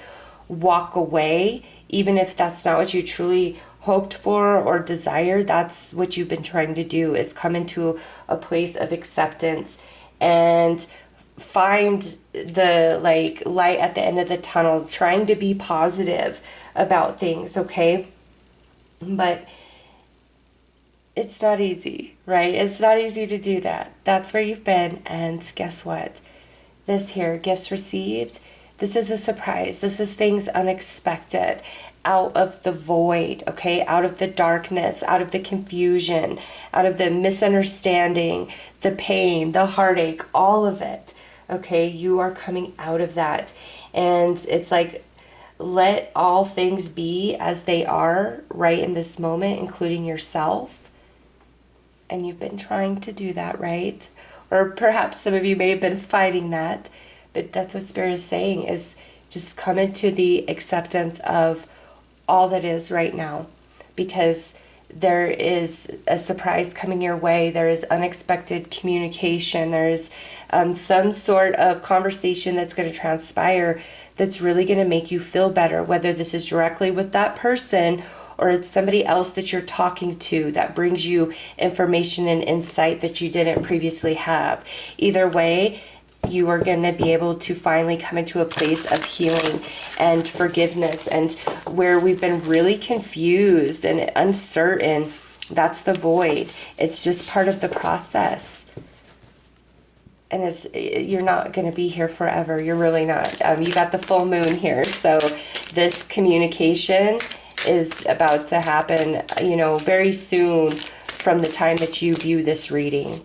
walk away, even if that's not what you truly hoped for or desired. That's what you've been trying to do, is come into a place of acceptance and find the like light at the end of the tunnel, trying to be positive about things, okay? But it's not easy, right? It's not easy to do that. That's where you've been. And guess what? This here, gifts received, this is a surprise. This is things unexpected, out of the void, okay? Out of the darkness, out of the confusion, out of the misunderstanding, the pain, the heartache, all of it, okay? You are coming out of that. And it's like, let all things be as they are right in this moment, including yourself. And you've been trying to do that, right? Or perhaps some of you may have been fighting that, but that's what Spirit is saying, is just come into the acceptance of all that is right now, because there is a surprise coming your way. There is unexpected communication. There is some sort of conversation that's going to transpire that's really going to make you feel better, whether this is directly with that person or it's somebody else that you're talking to that brings you information and insight that you didn't previously have. Either way, you are going to be able to finally come into a place of healing and forgiveness. And where we've been really confused and uncertain, that's the void. It's just part of the process. And you're not going to be here forever. You're really not. You got the full moon here. So this communication is about to happen, very soon from the time that you view this reading.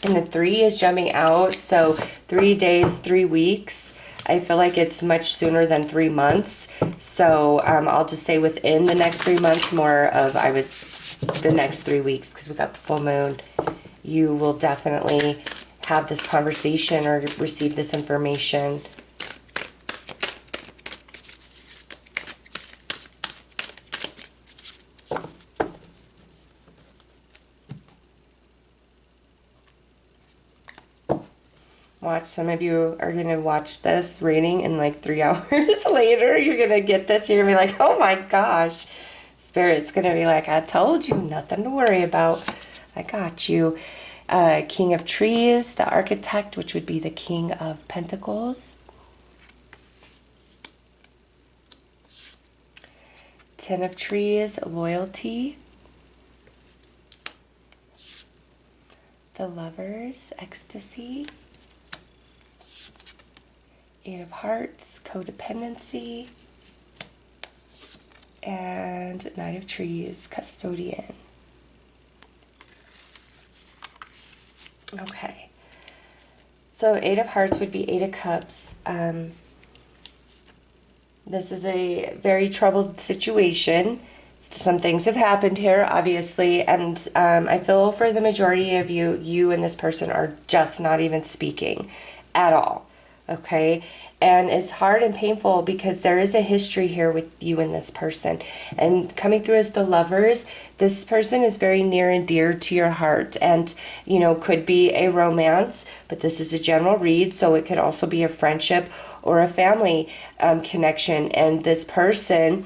And the 3 is jumping out. So 3 days, 3 weeks. I feel like it's much sooner than 3 months. So I'll just say within the next 3 months, more of the next 3 weeks, because we got the full moon. You will definitely have this conversation or receive this information. Watch, some of you are going to watch this reading and like 3 hours later, you're going to get this. You're going to be like, oh my gosh. Spirit's going to be like, I told you, nothing to worry about. I got you. King of Trees, the Architect, which would be the King of Pentacles. 10 of Trees, Loyalty. The Lovers, Ecstasy. 8 of Hearts, Codependency. And 9 of Trees, Custodian. Okay, so 8 of Hearts would be 8 of Cups. This is a very troubled situation. Some things have happened here, obviously, and I feel for the majority of you and this person are just not even speaking at all, okay? And it's hard and painful because there is a history here with you and this person. And coming through as the Lovers, this person is very near and dear to your heart, and, could be a romance, but this is a general read, so it could also be a friendship or a family connection. And this person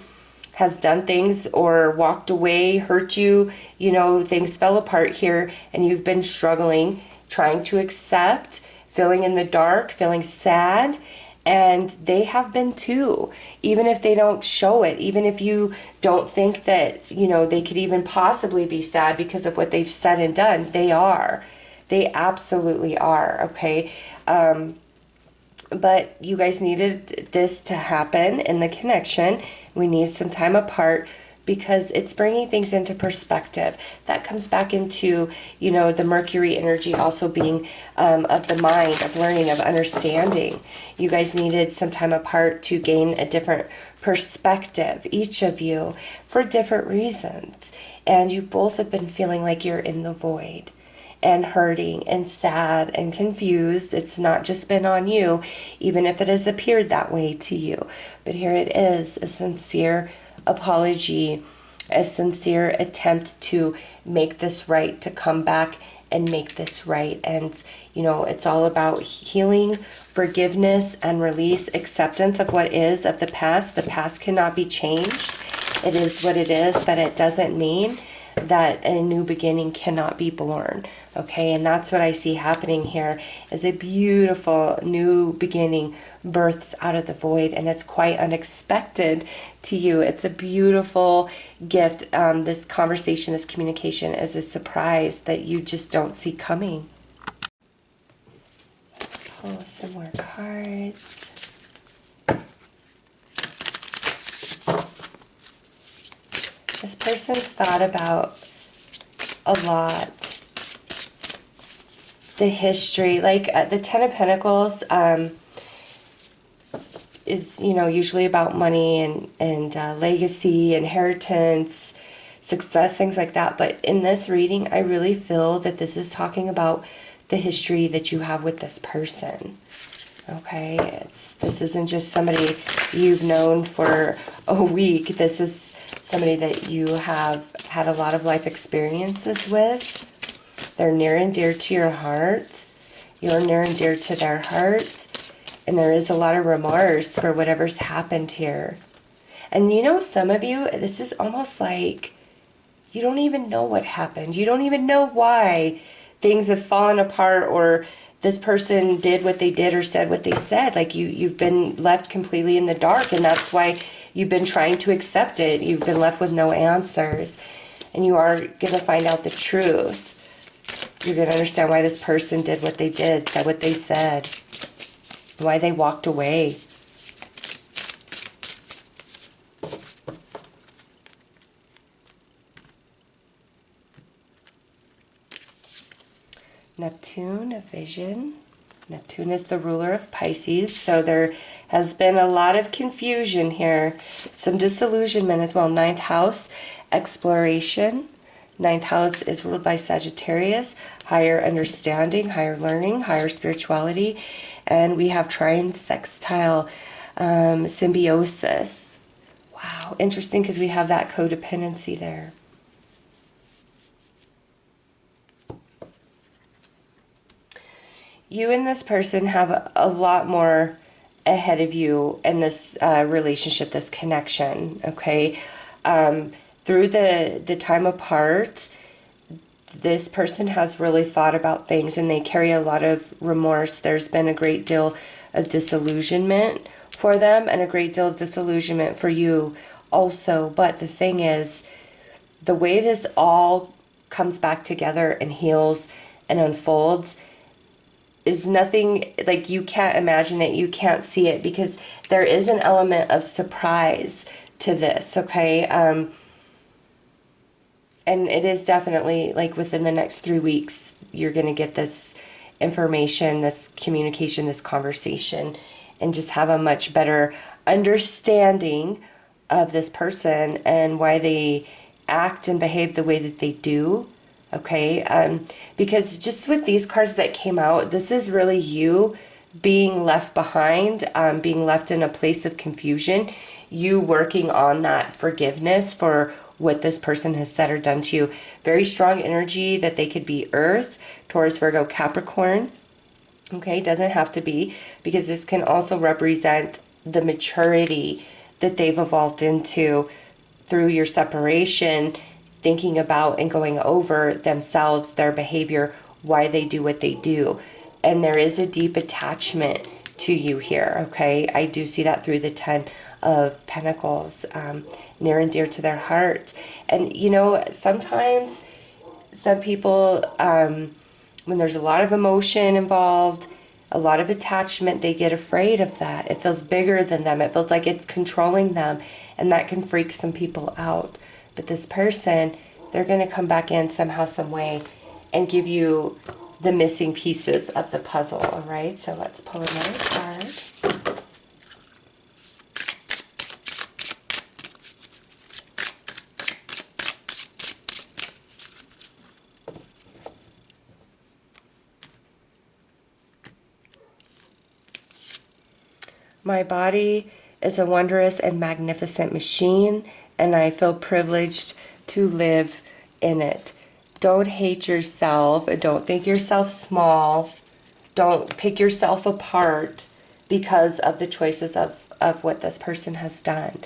has done things or walked away, hurt you, things fell apart here, and you've been struggling, trying to accept, feeling in the dark, feeling sad. And they have been too, even if they don't show it, even if you don't think that, they could even possibly be sad because of what they've said and done. They are. They absolutely are, okay? But you guys needed this to happen in the connection. We need some time apart because it's bringing things into perspective. That comes back into, the Mercury energy also being of the mind, of learning, of understanding. You guys needed some time apart to gain a different perspective, each of you, for different reasons. And you both have been feeling like you're in the void and hurting and sad and confused. It's not just been on you, even if it has appeared that way to you. But here it is, a sincere apology, a sincere attempt to make this right, to come back and make this right. And, you know, it's all about healing, forgiveness, and release, acceptance of what is of the past. The past cannot be changed. It is what it is, but it doesn't mean that a new beginning cannot be born. Okay, and that's what I see happening here, is a beautiful new beginning births out of the void, and it's quite unexpected to you. It's a beautiful gift. This conversation, this communication is a surprise that you just don't see coming. Let's pull some more cards. This person's thought about a lot the history, like the Ten of Pentacles is, you know, usually about money and legacy, inheritance, success, things like that. But in this reading, I really feel that this is talking about the history that you have with this person. Okay, this isn't just somebody you've known for a week. This is somebody that you have had a lot of life experiences with. They're near and dear to your heart. You're near and dear to their heart. And there is a lot of remorse for whatever's happened here. And you know, some of you, this is almost like you don't even know what happened. You don't even know why things have fallen apart, or this person did what they did or said what they said. Like you've been left completely in the dark, and that's why you've been trying to accept it. You've been left with no answers. And you are going to find out the truth. You're going to understand why this person did what they did, said what they said, why they walked away. Neptune, a vision. Neptune is the ruler of Pisces, so there has been a lot of confusion here. Some disillusionment as well. Ninth house, exploration. Ninth house is ruled by Sagittarius, higher understanding, higher learning, higher spirituality. And we have trine sextile, symbiosis. Wow, interesting, because we have that codependency there. You and this person have a lot more ahead of you in this relationship, this connection, okay? Through the time apart, this person has really thought about things, and they carry a lot of remorse. There's been a great deal of disillusionment for them, and a great deal of disillusionment for you also. But the thing is, the way this all comes back together and heals and unfolds is nothing, like, you can't imagine it, you can't see it, because there is an element of surprise to this, okay? And it is definitely, like, within the next 3 weeks, you're going to get this information, this communication, this conversation, and just have a much better understanding of this person and why they act and behave the way that they do. Okay, because just with these cards that came out, this is really you being left behind, being left in a place of confusion, you working on that forgiveness for what this person has said or done to you. Very strong energy that they could be Earth, Taurus, Virgo, Capricorn. Okay, doesn't have to be, because this can also represent the maturity that they've evolved into through your separation, thinking about and going over themselves, their behavior, why they do what they do. And there is a deep attachment to you here, okay? I do see that through the Ten of Pentacles, near and dear to their heart. And, you know, sometimes some people, when there's a lot of emotion involved, a lot of attachment, they get afraid of that. It feels bigger than them. It feels like it's controlling them, and that can freak some people out. But this person, they're going to come back in somehow, some way, and give you the missing pieces of the puzzle, all right? So let's pull another card. My body is a wondrous and magnificent machine, and I feel privileged to live in it. Don't hate yourself. Don't think yourself small. Don't pick yourself apart because of the choices of what this person has done.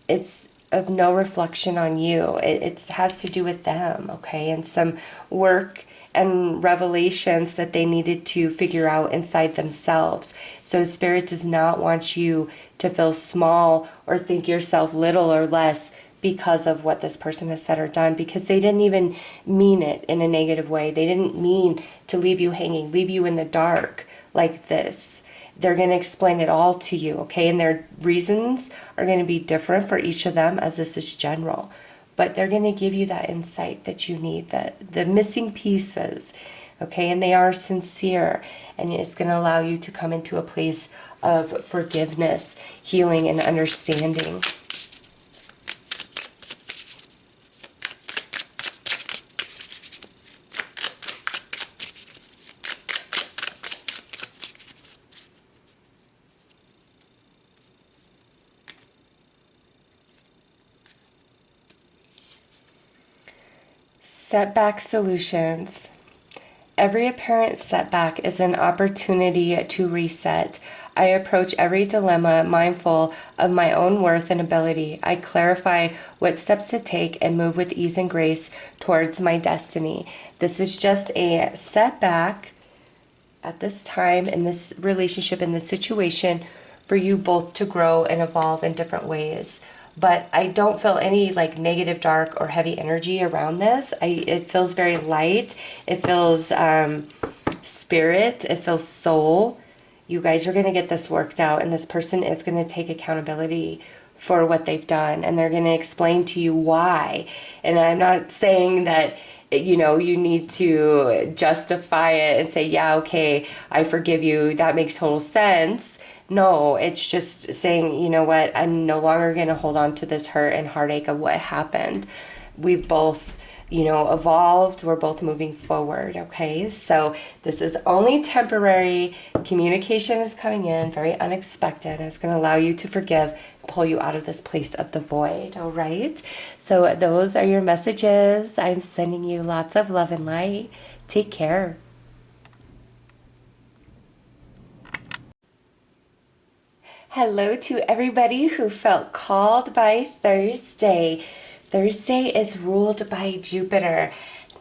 It's of no reflection on you. It has to do with them, okay? And some work and revelations that they needed to figure out inside themselves. So Spirit does not want you to feel small or think yourself little or less because of what this person has said or done, because they didn't even mean it in a negative way. They didn't mean to leave you hanging, leave you in the dark like this. They're going to explain it all to you, okay? And their reasons are going to be different for each of them, as this is general. But they're going to give you that insight that you need, the missing pieces, okay? And they are sincere, and it's going to allow you to come into a place of forgiveness, healing, and understanding. Setback solutions. Every apparent setback is an opportunity to reset. I approach every dilemma mindful of my own worth and ability. I clarify what steps to take and move with ease and grace towards my destiny. This is just a setback at this time in this relationship, in this situation, for you both to grow and evolve in different ways. But I don't feel any like negative, dark, or heavy energy around this. It feels very light. It feels spirit. It feels soul. You guys are going to get this worked out, and this person is going to take accountability for what they've done, and they're going to explain to you why. And I'm not saying that, you know, you need to justify it and say, yeah, okay, I forgive you. That makes total sense. No, it's just saying, you know what, I'm no longer going to hold on to this hurt and heartache of what happened. We've both, you know, evolved. We're both moving forward, okay? So this is only temporary. Communication is coming in, very unexpected. It's going to allow you to forgive, pull you out of this place of the void, all right? So those are your messages. I'm sending you lots of love and light. Take care. Hello to everybody who felt called by Thursday. Thursday is ruled by Jupiter.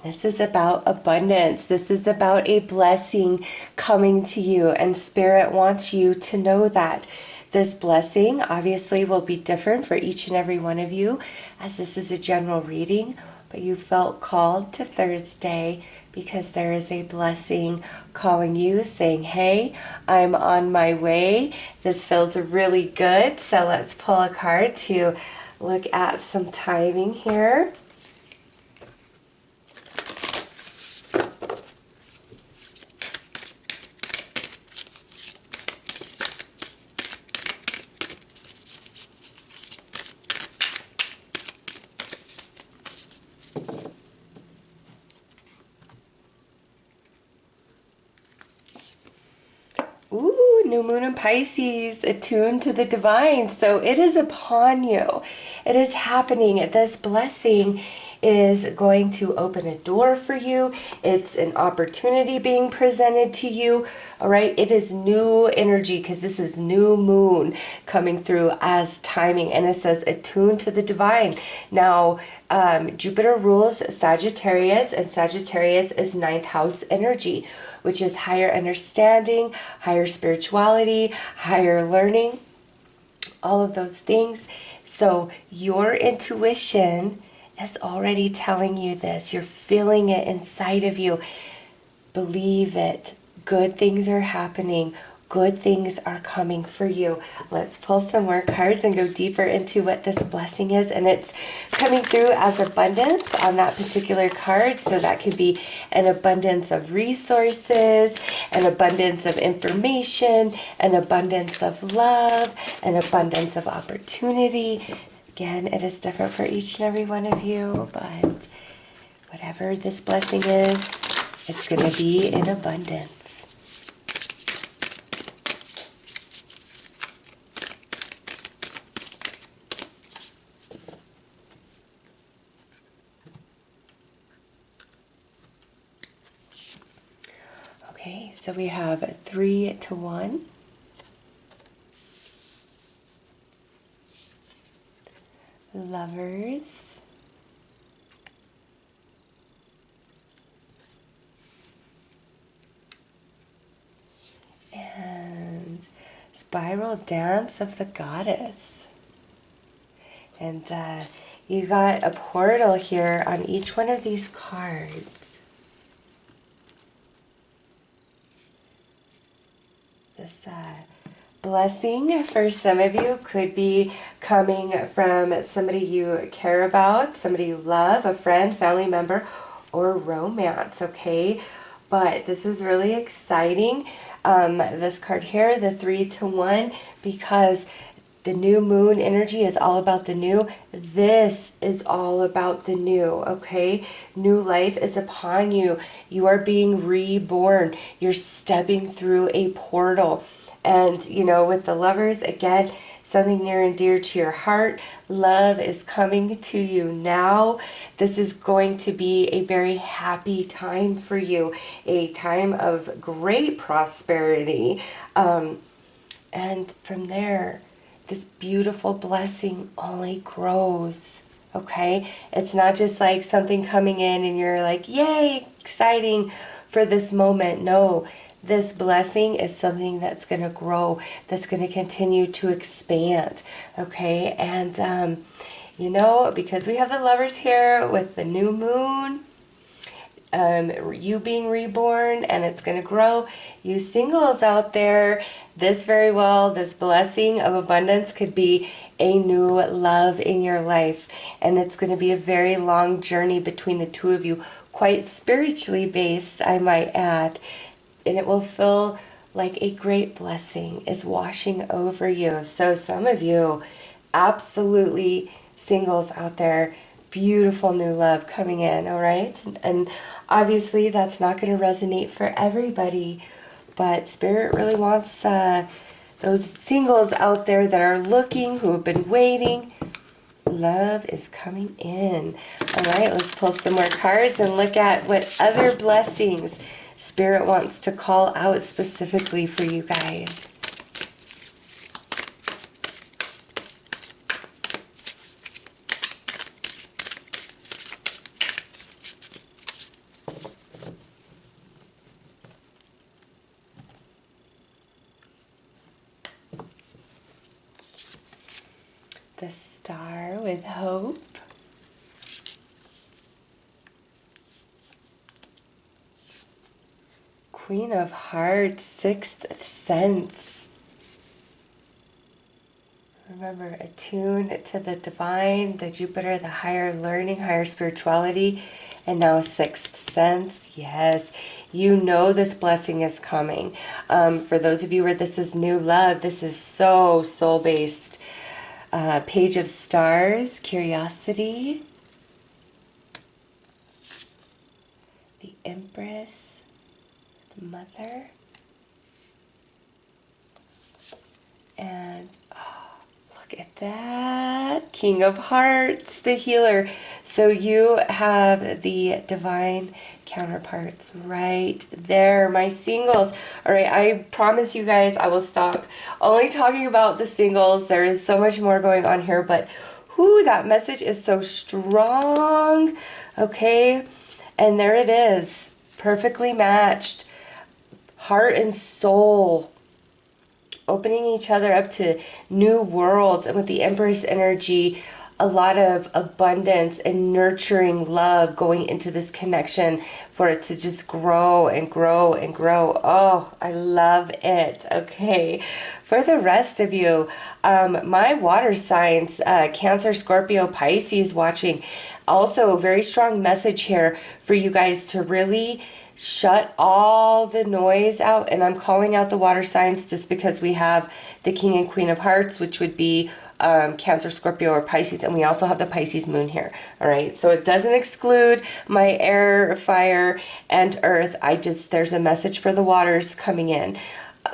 This is about abundance. This is about a blessing coming to you, and Spirit wants you to know that. This blessing obviously will be different for each and every one of you, as this is a general reading, but you felt called to Thursday because there is a blessing calling you, saying, hey, I'm on my way. This feels really good. So let's pull a card to look at some timing here. Ooh, new moon in Pisces, attuned to the divine. So it is upon you. It is happening. This blessing is going to open a door for you. It's an opportunity being presented to you. All right. It is new energy because this is new moon coming through as timing. And it says attuned to the divine. Now, Jupiter rules Sagittarius, and Sagittarius is ninth house energy, which is higher understanding, higher spirituality, higher learning, all of those things. So your intuition is already telling you this. You're feeling it inside of you. Believe it. Good things are happening. Good things are coming for you. Let's pull some more cards and go deeper into what this blessing is. And it's coming through as abundance on that particular card. So that could be an abundance of resources, an abundance of information, an abundance of love, an abundance of opportunity. Again, it is different for each and every one of you, but whatever this blessing is, it's going to be in abundance. So we have 3 to 1. Lovers. And Spiral Dance of the Goddess. And you got a portal here on each one of these cards. This blessing for some of you could be coming from somebody you care about, somebody you love, a friend, family member, or romance, okay? But this is really exciting, this card here, the 3 to 1, because the new moon energy is all about the new. This is all about the new, okay? New life is upon you. You are being reborn. You're stepping through a portal. And, you know, with the lovers, again, something near and dear to your heart. Love is coming to you now. This is going to be a very happy time for you, a time of great prosperity. And from there, this beautiful blessing only grows, okay? It's not just like something coming in and you're like, yay, exciting for this moment. No, this blessing is something that's going to grow, that's going to continue to expand, okay? And, you know, because we have the lovers here with the new moon, you being reborn, and it's going to grow. You singles out there, this blessing of abundance could be a new love in your life. And it's going to be a very long journey between the two of you, quite spiritually based, I might add. And it will feel like a great blessing is washing over you. So some of you, absolutely singles out there, beautiful new love coming in, all right? And obviously that's not going to resonate for everybody, but Spirit really wants those singles out there that are looking, who have been waiting. Love is coming in. All right, let's pull some more cards and look at what other blessings Spirit wants to call out specifically for you guys. The Star with Hope. Queen of Hearts, Sixth Sense. Remember, attuned to the divine, the Jupiter, the higher learning, higher spirituality, and now Sixth Sense. Yes, you know this blessing is coming. For those of you where this is new love, this is so soul-based. Page of Stars, Curiosity, the Empress, the Mother, and look at that, King of Hearts, the Healer. So you have the divine counterparts right there, my singles. All right, I promise you guys I will stop only talking about the singles. There is so much more going on here, but whoo, that message is so strong. Okay, and there it is, perfectly matched, heart and soul opening each other up to new worlds. And with the Empress energy, a lot of abundance and nurturing love going into this connection for it to just grow and grow and grow. Oh, I love it. Okay, for the rest of you, my water signs, Cancer, Scorpio, Pisces watching, also very strong message here for you guys to really shut all the noise out. And I'm calling out the water signs just because we have the King and Queen of Hearts, which would be Cancer, Scorpio, or Pisces, and we also have the Pisces moon here. All right, so it doesn't exclude my air, fire, and earth. There's a message for the waters coming in.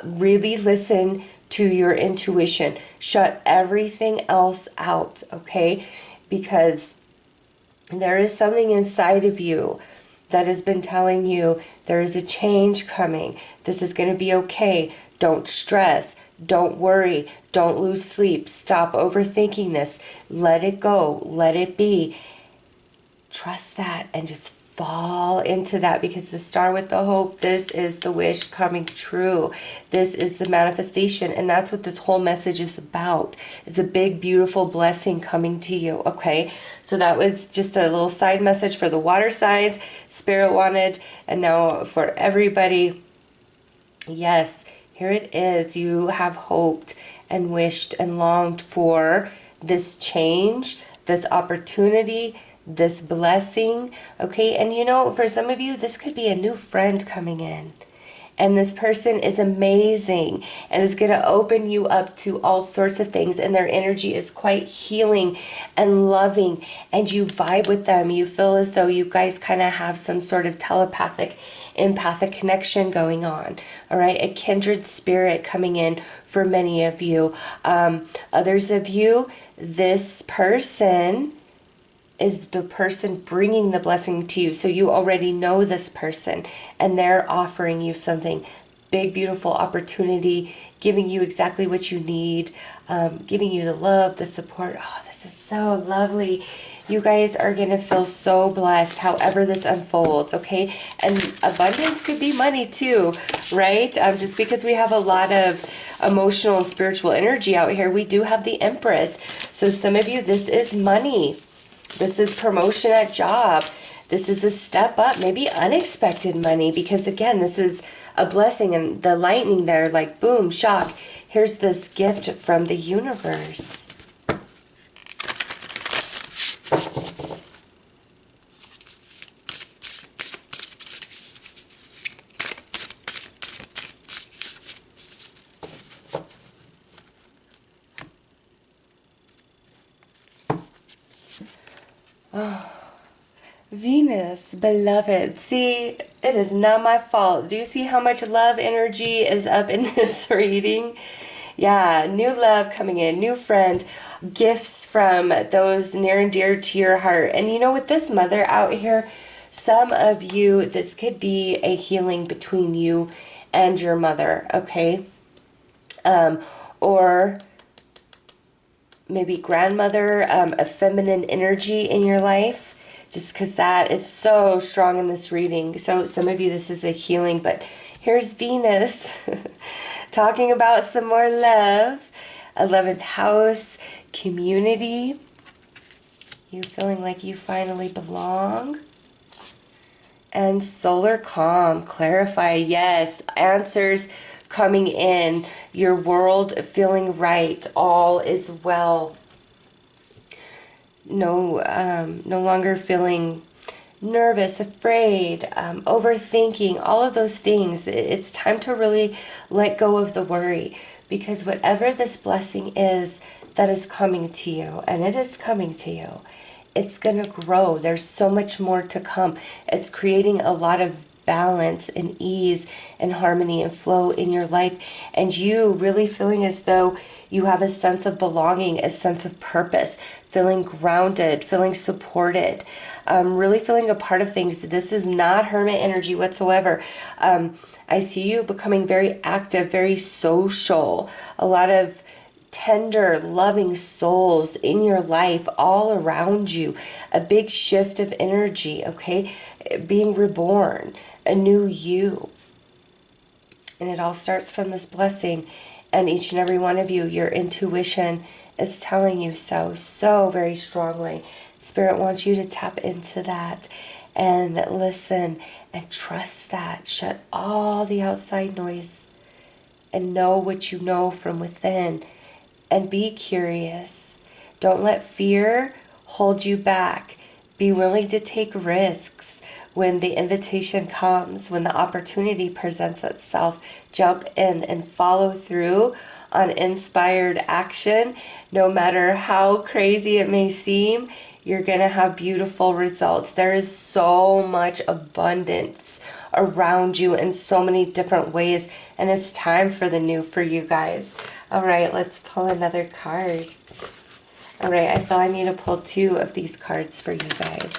Really listen to your intuition. Shut everything else out, okay? Because there is something inside of you that has been telling you there is a change coming. This is going to be okay. Don't stress. Don't worry. Don't lose sleep. Stop overthinking this. Let it go. Let it be. Trust that and just fall into that, because the star with the hope, this is the wish coming true. This is the manifestation, and that's what this whole message is about. It's a big, beautiful blessing coming to you, okay? So that was just a little side message for the water signs. Spirit wanted, and now for everybody, yes, here it is. You have hoped and wished and longed for this change, this opportunity, this blessing, okay? And you know, for some of you, this could be a new friend coming in. And this person is amazing and is going to open you up to all sorts of things. And their energy is quite healing and loving. And you vibe with them. You feel as though you guys kind of have some sort of telepathic, empathic connection going on. All right. A kindred spirit coming in for many of you. Others of you, this person is the person bringing the blessing to you. So you already know this person, and they're offering you something big, beautiful opportunity, giving you exactly what you need, giving you the love, the support. Oh, this is so lovely. You guys are going to feel so blessed however this unfolds, okay? And abundance could be money too, right? Just because we have a lot of emotional and spiritual energy out here, we do have the Empress. So some of you, this is money. This is promotion at job. This is a step up, maybe unexpected money, because again, this is a blessing, and the lightning there, like boom, shock. Here's this gift from the universe. Oh, Venus, beloved. See, it is not my fault. Do you see how much love energy is up in this reading? Yeah, new love coming in, new friend, gifts from those near and dear to your heart. And you know, with this mother out here, some of you, this could be a healing between you and your mother, okay? Or maybe grandmother, a feminine energy in your life, just because that is so strong in this reading. So some of you, this is a healing, but here's Venus talking about some more love. 11th house, community. You feeling like you finally belong. And solar calm, clarify, yes, answers coming in, your world feeling right, all is well. No longer feeling nervous, afraid, overthinking, all of those things. It's time to really let go of the worry, because whatever this blessing is that is coming to you, and it is coming to you, it's going to grow. There's so much more to come. It's creating a lot of balance and ease and harmony and flow in your life, and you really feeling as though you have a sense of belonging, a sense of purpose, feeling grounded, feeling supported, really feeling a part of things. This is not hermit energy whatsoever. I see you becoming very active, very social, a lot of tender, loving souls in your life all around you, a big shift of energy, okay? Being reborn, a new you. And it all starts from this blessing. And each and every one of you, your intuition is telling you so very strongly. Spirit wants you to tap into that and listen and trust that. Shut all the outside noise and know what you know from within. And be curious. Don't let fear hold you back. Be willing to take risks. When the invitation comes, when the opportunity presents itself, jump in and follow through on inspired action. No matter how crazy it may seem, you're going to have beautiful results. There is so much abundance around you in so many different ways, and it's time for the new for you guys. All right, let's pull another card. All right, I feel I need to pull 2 of these cards for you guys.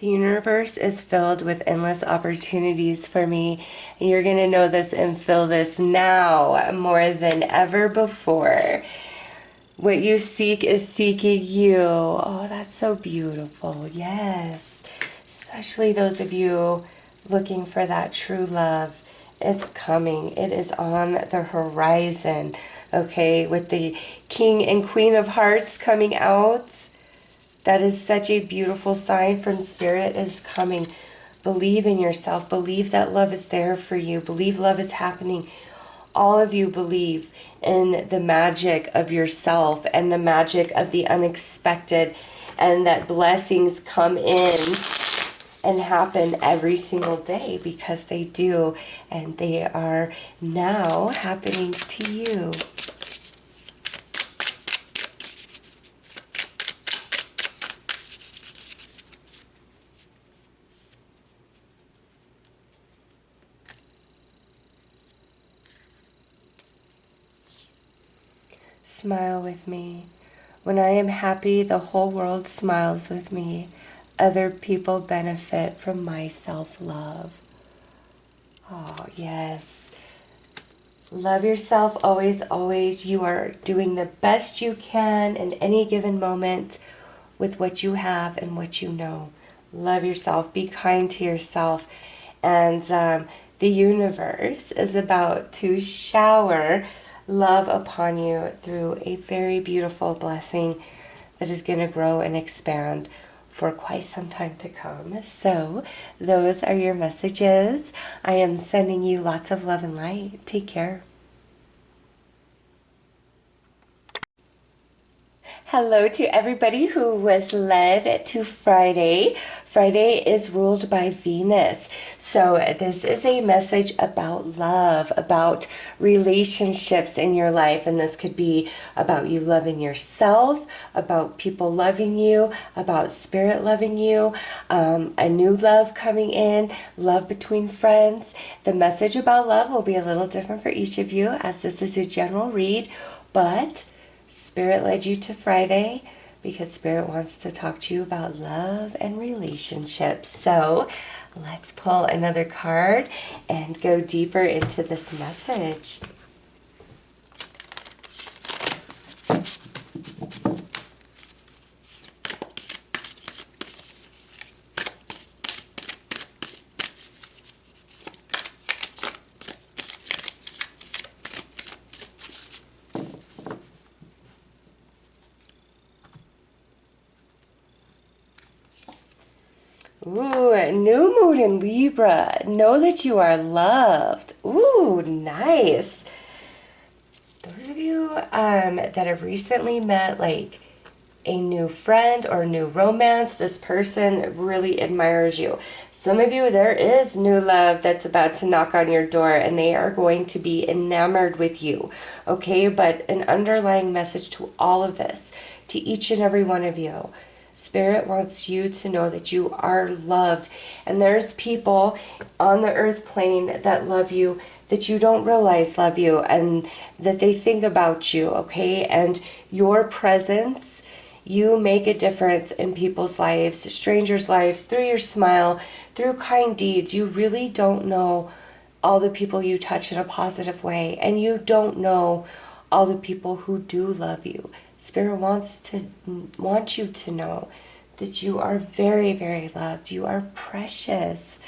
The universe is filled with endless opportunities for me, and you're going to know this and feel this now more than ever before. What you seek is seeking you. Oh, that's so beautiful. Yes. Especially those of you looking for that true love. It's coming. It is on the horizon. Okay, with the King and Queen of Hearts coming out. That is such a beautiful sign from Spirit is coming. Believe in yourself. Believe that love is there for you. Believe love is happening. All of you believe in the magic of yourself and the magic of the unexpected, and that blessings come in and happen every single day, because they do, and they are now happening to you. Smile with me. When I am happy, the whole world smiles with me. Other people benefit from my self-love. Oh, yes. Love yourself always, always. You are doing the best you can in any given moment with what you have and what you know. Love yourself. Be kind to yourself. And the universe is about to shower love upon you through a very beautiful blessing that is going to grow and expand for quite some time to come. So those are your messages. I am sending you lots of love and light. Take care. Hello to everybody who was led to Friday. Friday is ruled by Venus. So this is a message about love, about relationships in your life. And this could be about you loving yourself, about people loving you, about spirit loving you, a new love coming in, love between friends. The message about love will be a little different for each of you, as this is a general read, but Spirit led you to Friday because Spirit wants to talk to you about love and relationships. So let's pull another card and go deeper into this message. Ooh, new moon in Libra. Know that you are loved. Ooh, nice. Those of you that have recently met like a new friend or new romance, this person really admires you. Some of you, there is new love that's about to knock on your door, and they are going to be enamored with you. Okay, but an underlying message to all of this, to each and every one of you. Spirit wants you to know that you are loved. And there's people on the earth plane that love you that you don't realize love you, and that they think about you, okay? And your presence, you make a difference in people's lives, strangers' lives, through your smile, through kind deeds. You really don't know all the people you touch in a positive way, and you don't know all the people who do love you. Spirit wants you to know that you are very, very loved. You are precious.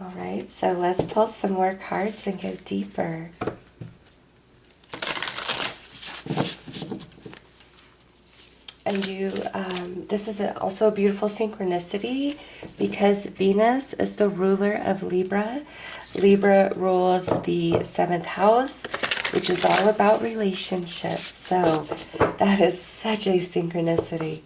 All right, so let's pull some more cards and go deeper. And this is also a beautiful synchronicity because Venus is the ruler of Libra. Libra rules the 7th house, which is all about relationships. So that is such a synchronicity.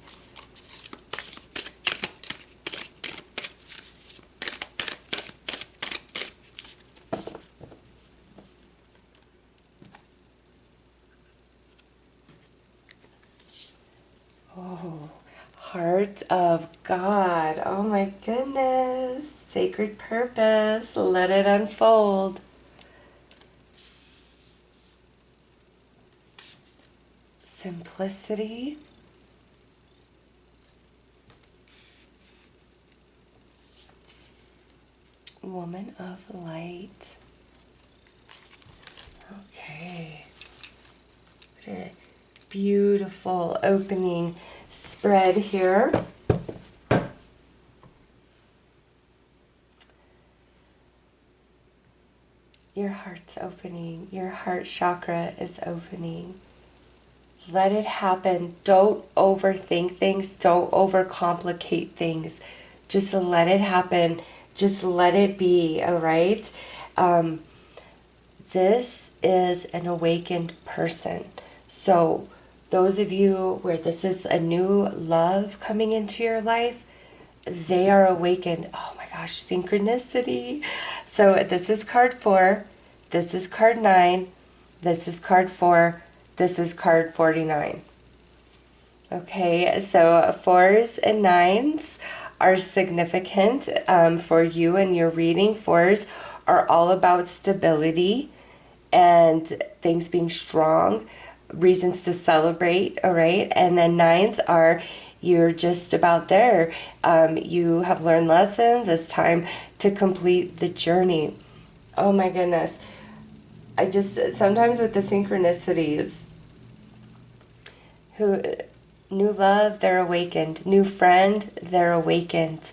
Oh, Heart of God. Oh my goodness. Sacred purpose. Let it unfold. Simplicity. Woman of light. Okay. What a beautiful opening spread here. Your heart's opening. Your heart chakra is opening. Let it happen. Don't overthink things. Don't overcomplicate things. Just let it happen. Just let it be, all right? This is an awakened person. So those of you where this is a new love coming into your life, they are awakened. Oh my gosh, synchronicity. So this is card 4. This is card 9. This is card 4. This is card 49. Okay, so 4s and 9s are significant for you and your reading. 4s are all about stability and things being strong, reasons to celebrate, all right? And then 9s are you're just about there. You have learned lessons. It's time to complete the journey. Oh my goodness. Sometimes with the synchronicities, new love, they're awakened. New friend, they're awakened.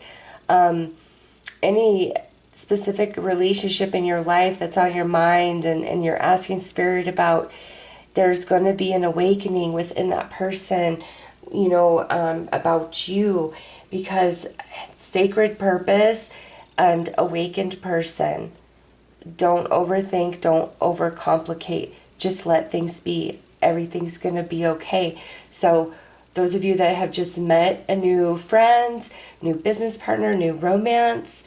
Any specific relationship in your life that's on your mind and you're asking Spirit about, there's going to be an awakening within that person, about you, because sacred purpose and awakened person. Don't overthink, don't overcomplicate. Just let things be. Everything's going to be okay. So those of you that have just met a new friend, new business partner, new romance,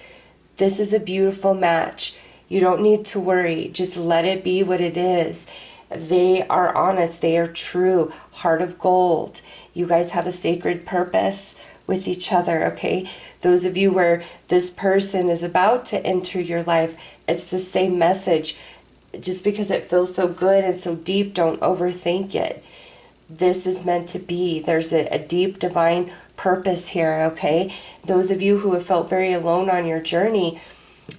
this is a beautiful match. You don't need to worry. Just let it be what it is. They are honest. They are true. Heart of gold. You guys have a sacred purpose with each other, okay? Those of you where this person is about to enter your life, it's the same message. Just because it feels so good and so deep, don't overthink it. This is meant to be. There's a deep divine purpose here, okay? Those of you who have felt very alone on your journey,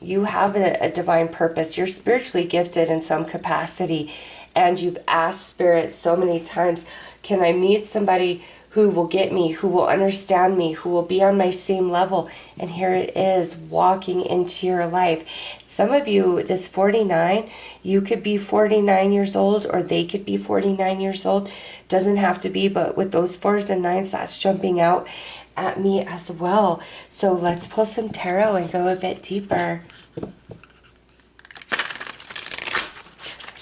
you have a divine purpose. You're spiritually gifted in some capacity, and you've asked Spirit so many times, can I meet somebody who will get me, who will understand me, who will be on my same level? And here it is, walking into your life. Some of you, this 49, you could be 49 years old, or they could be 49 years old. Doesn't have to be, but with those 4s and 9s, that's jumping out at me as well. So let's pull some tarot and go a bit deeper.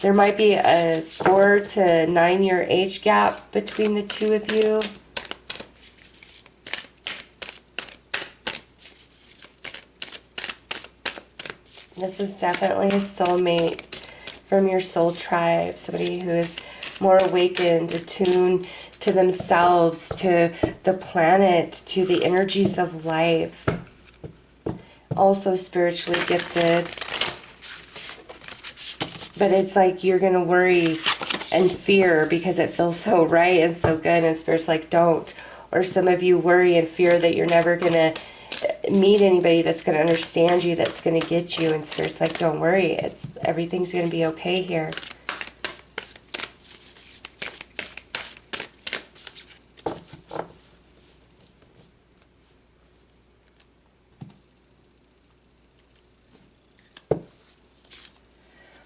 There might be a 4 to 9 year age gap between the two of you. This is definitely a soulmate from your soul tribe, somebody who is more awakened, attuned to themselves, to the planet, to the energies of life. Also spiritually gifted. But it's like you're going to worry and fear because it feels so right and so good, and Spirit's like, don't. Or some of you worry and fear that you're never going to meet anybody that's going to understand you, that's going to get you, and Spirit's like, don't worry, everything's going to be okay here.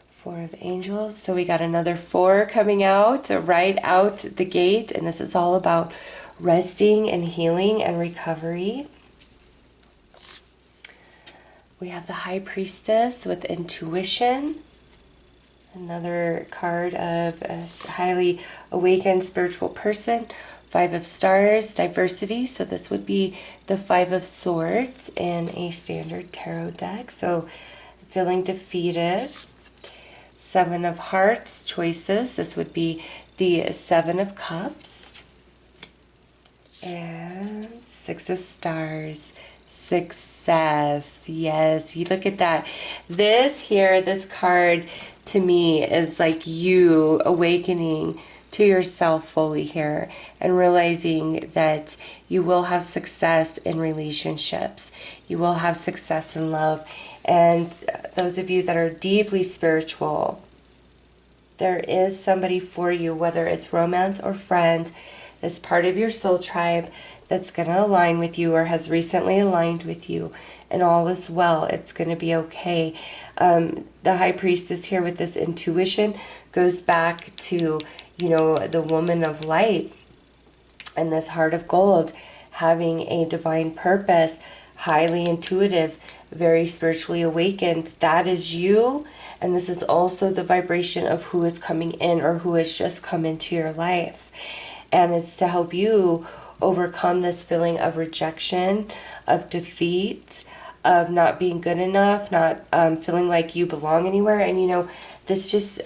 Four of Angels. So we got another 4 coming out right out the gate, and this is all about resting and healing and recovery. We have the High Priestess with intuition. Another card of a highly awakened spiritual person. 5 of Stars, diversity. So this would be the 5 of Swords in a standard tarot deck. So feeling defeated. 7 of Hearts, choices. This would be the 7 of Cups. And 6 of Stars, success. Yes, you look at that. This card to me is like you awakening to yourself fully here and realizing that you will have success in relationships. You will have success in love. And those of you that are deeply spiritual, there is somebody for you, whether it's romance or friend, that's part of your soul tribe that's going to align with you or has recently aligned with you, and all is well. It's going to be okay. The high priestess here with this intuition goes back to, you know, the woman of light and this heart of gold, having a divine purpose, highly intuitive, very spiritually awakened. That is you. And this is also the vibration of who is coming in or who has just come into your life. And it's to help you overcome this feeling of rejection, of defeat, of not being good enough, not feeling like you belong anywhere. And you know, this just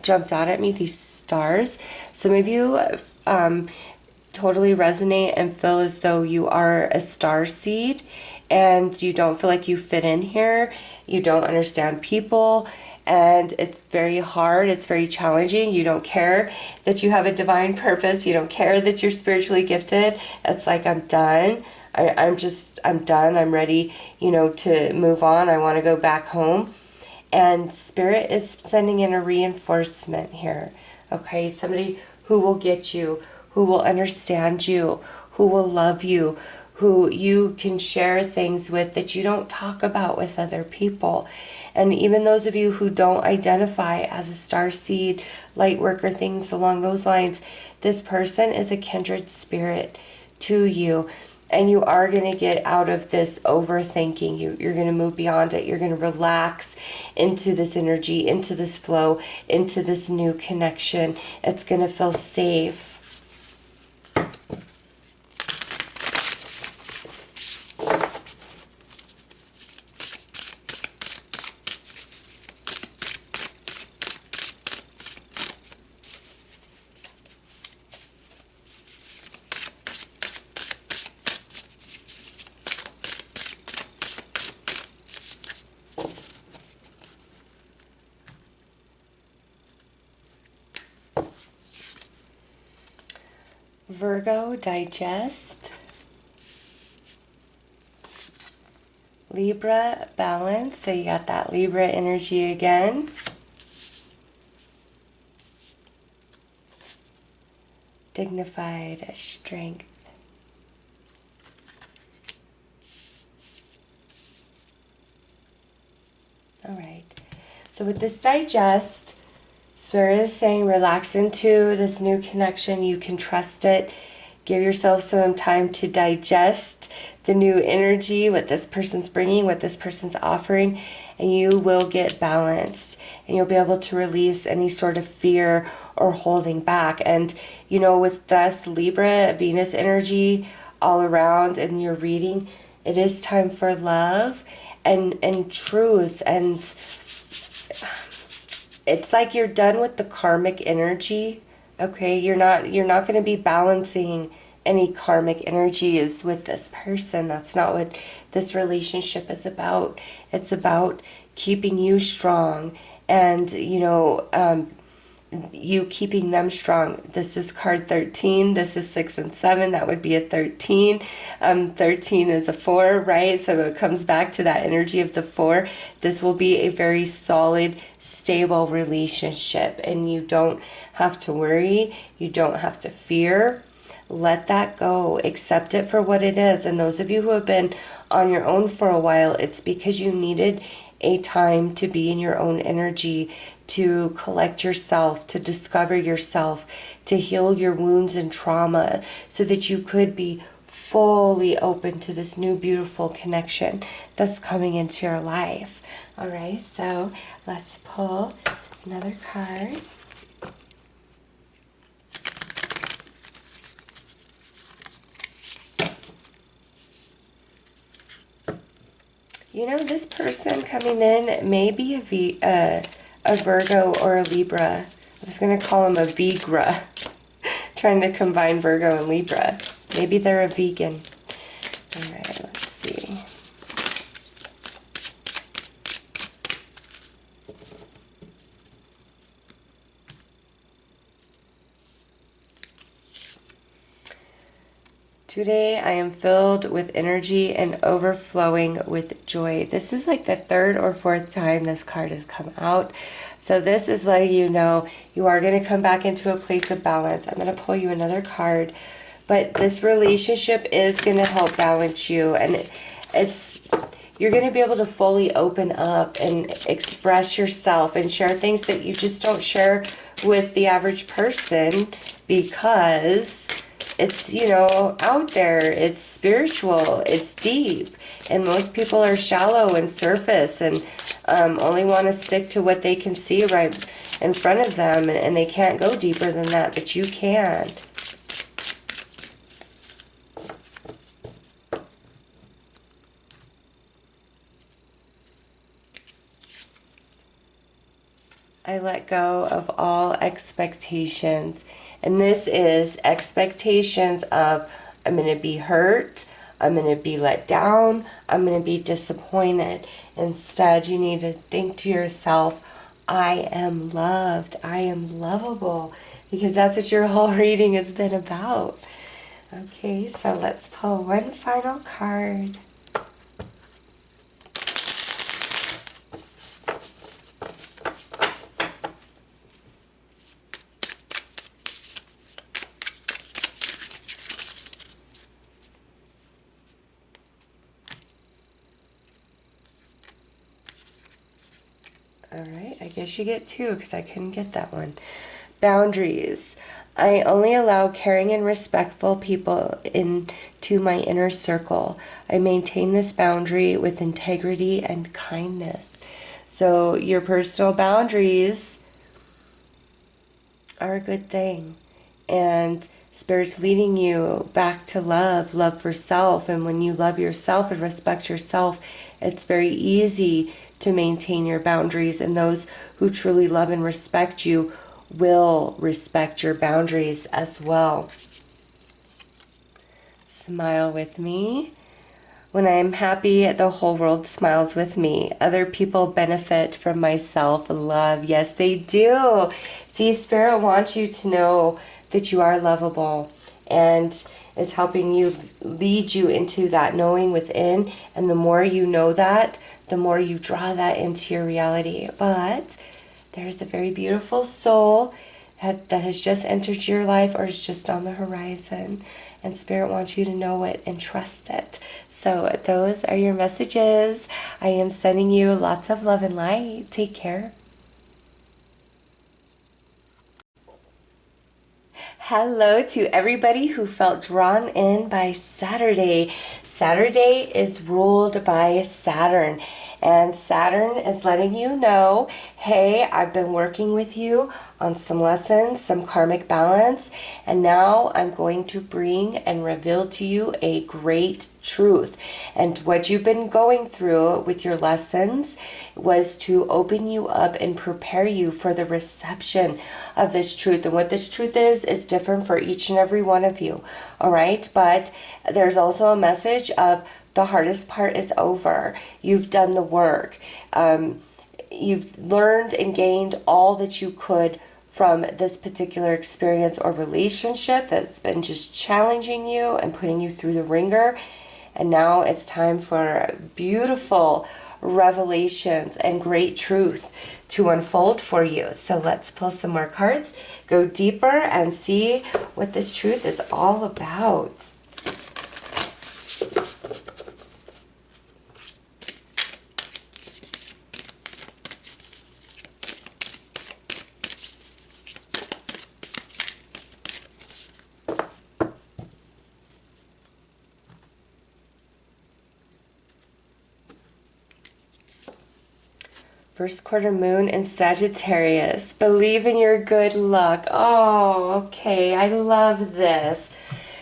jumped out at me, these stars. Some of you totally resonate and feel as though you are a star seed and you don't feel like you fit in here. You don't understand people, and it's very hard. It's very challenging. You don't care that you have a divine purpose. You don't care that you're spiritually gifted. It's like, I'm done. I'm done. I'm ready, you know, to move on. I want to go back home. And Spirit is sending in a reinforcement here. Okay, somebody who will get you, who will understand you, who will love you, who you can share things with that you don't talk about with other people. And even those of you who don't identify as a star seed, light worker, things along those lines, this person is a kindred spirit to you. And you are going to get out of this overthinking. You're going to move beyond it. You're going to relax into this energy, into this flow, into this new connection. It's going to feel safe. Virgo, digest. Libra, balance. So you got that Libra energy again. Dignified, strength. All right. So with this digest, Spirit is saying relax into this new connection. You can trust it. Give yourself some time to digest the new energy, what this person's bringing, what this person's offering, and you will get balanced. And you'll be able to release any sort of fear or holding back. And, you know, with this Libra, Venus energy all around in your reading, it is time for love and truth. And it's like you're done with the karmic energy. Okay, you're not going to be balancing any karmic energies with this person. That's not what this relationship is about. It's about keeping you strong and, you know, you keeping them strong. This is card 13. This is 6 and 7. That would be a 13. 13 is a 4, right? So it comes back to that energy of the 4. This will be a very solid, stable relationship, and you don't have to worry. You don't have to fear. Let that go. Accept it for what it is. And those of you who have been on your own for a while, it's because you needed a time to be in your own energy, to collect yourself, to discover yourself, to heal your wounds and trauma so that you could be fully open to this new beautiful connection that's coming into your life. All right, so let's pull another card. You know, this person coming in may be a Virgo or a Libra. I was going to call him a Vigra. Trying to combine Virgo and Libra. Maybe they're a vegan. All right, let's see. Today I am filled with energy and overflowing with joy. This is like the third or fourth time this card has come out. So this is letting you know you are going to come back into a place of balance. I'm going to pull you another card. But this relationship is going to help balance you. And you're going to be able to fully open up and express yourself and share things that you just don't share with the average person, because it's, you know, out there, it's spiritual, it's deep, and most people are shallow and surface and only want to stick to what they can see right in front of them, and they can't go deeper than that, but you can. I let go of all expectations. And this is expectations of, I'm going to be hurt, I'm going to be let down, I'm going to be disappointed. Instead, you need to think to yourself, I am loved, I am lovable, because that's what your whole reading has been about. Okay, so let's pull one final card. Alright, I guess you get two because I couldn't get that one. Boundaries. I only allow caring and respectful people into my inner circle. I maintain this boundary with integrity and kindness. So your personal boundaries are a good thing. And Spirit's leading you back to love, love for self. And when you love yourself and respect yourself, it's very easy to maintain your boundaries, and those who truly love and respect you will respect your boundaries as well. Smile with me. When I am happy, the whole world smiles with me. Other people benefit from my self-love. Yes, they do. See, Spirit wants you to know that you are lovable, and is helping you, lead you into that knowing within. And the more you know that, the more you draw that into your reality. But there's a very beautiful soul that has just entered your life, or is just on the horizon. And Spirit wants you to know it and trust it. So those are your messages. I am sending you lots of love and light. Take care. Hello to everybody who felt drawn in by Saturday. Saturday is ruled by Saturn, and Saturn is letting you know, hey, I've been working with you on some lessons, some karmic balance, and now I'm going to bring and reveal to you a great truth. And what you've been going through with your lessons was to open you up and prepare you for the reception of this truth. And what this truth is different for each and every one of you. All right. But there's also a message of the hardest part is over. You've done the work. You've learned and gained all that you could from this particular experience or relationship that's been just challenging you and putting you through the ringer. And now it's time for beautiful revelations and great truth to unfold for you. So let's pull some more cards, go deeper, and see what this truth is all about. First quarter moon in Sagittarius. Believe in your good luck. Oh, okay. I love this.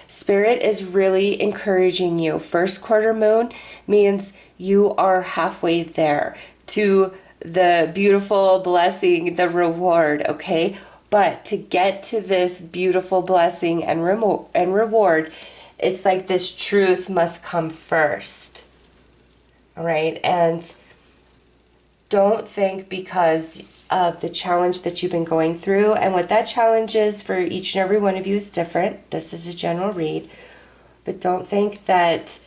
Spirit is really encouraging you. First quarter moon means you are halfway there to the beautiful blessing, the reward, okay? But to get to this beautiful blessing and reward, it's like this truth must come first. All right? And don't think because of the challenge that you've been going through, and what that challenge is for each and every one of you is different. This is a general read. But don't think that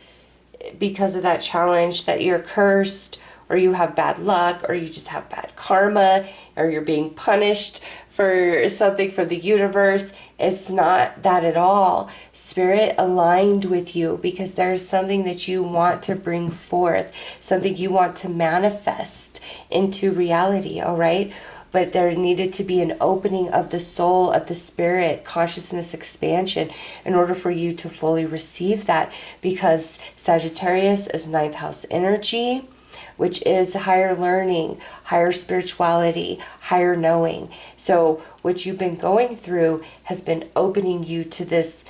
because of that challenge that you're cursed, or you have bad luck, or you just have bad karma, or you're being punished for something from the universe. It's not that at all. Spirit aligned with you because there's something that you want to bring forth, something you want to manifest into reality, all right? But there needed to be an opening of the soul, of the spirit, consciousness expansion in order for you to fully receive that, because Sagittarius is ninth house energy, which is higher learning, higher spirituality, higher knowing. So what you've been going through has been opening you to this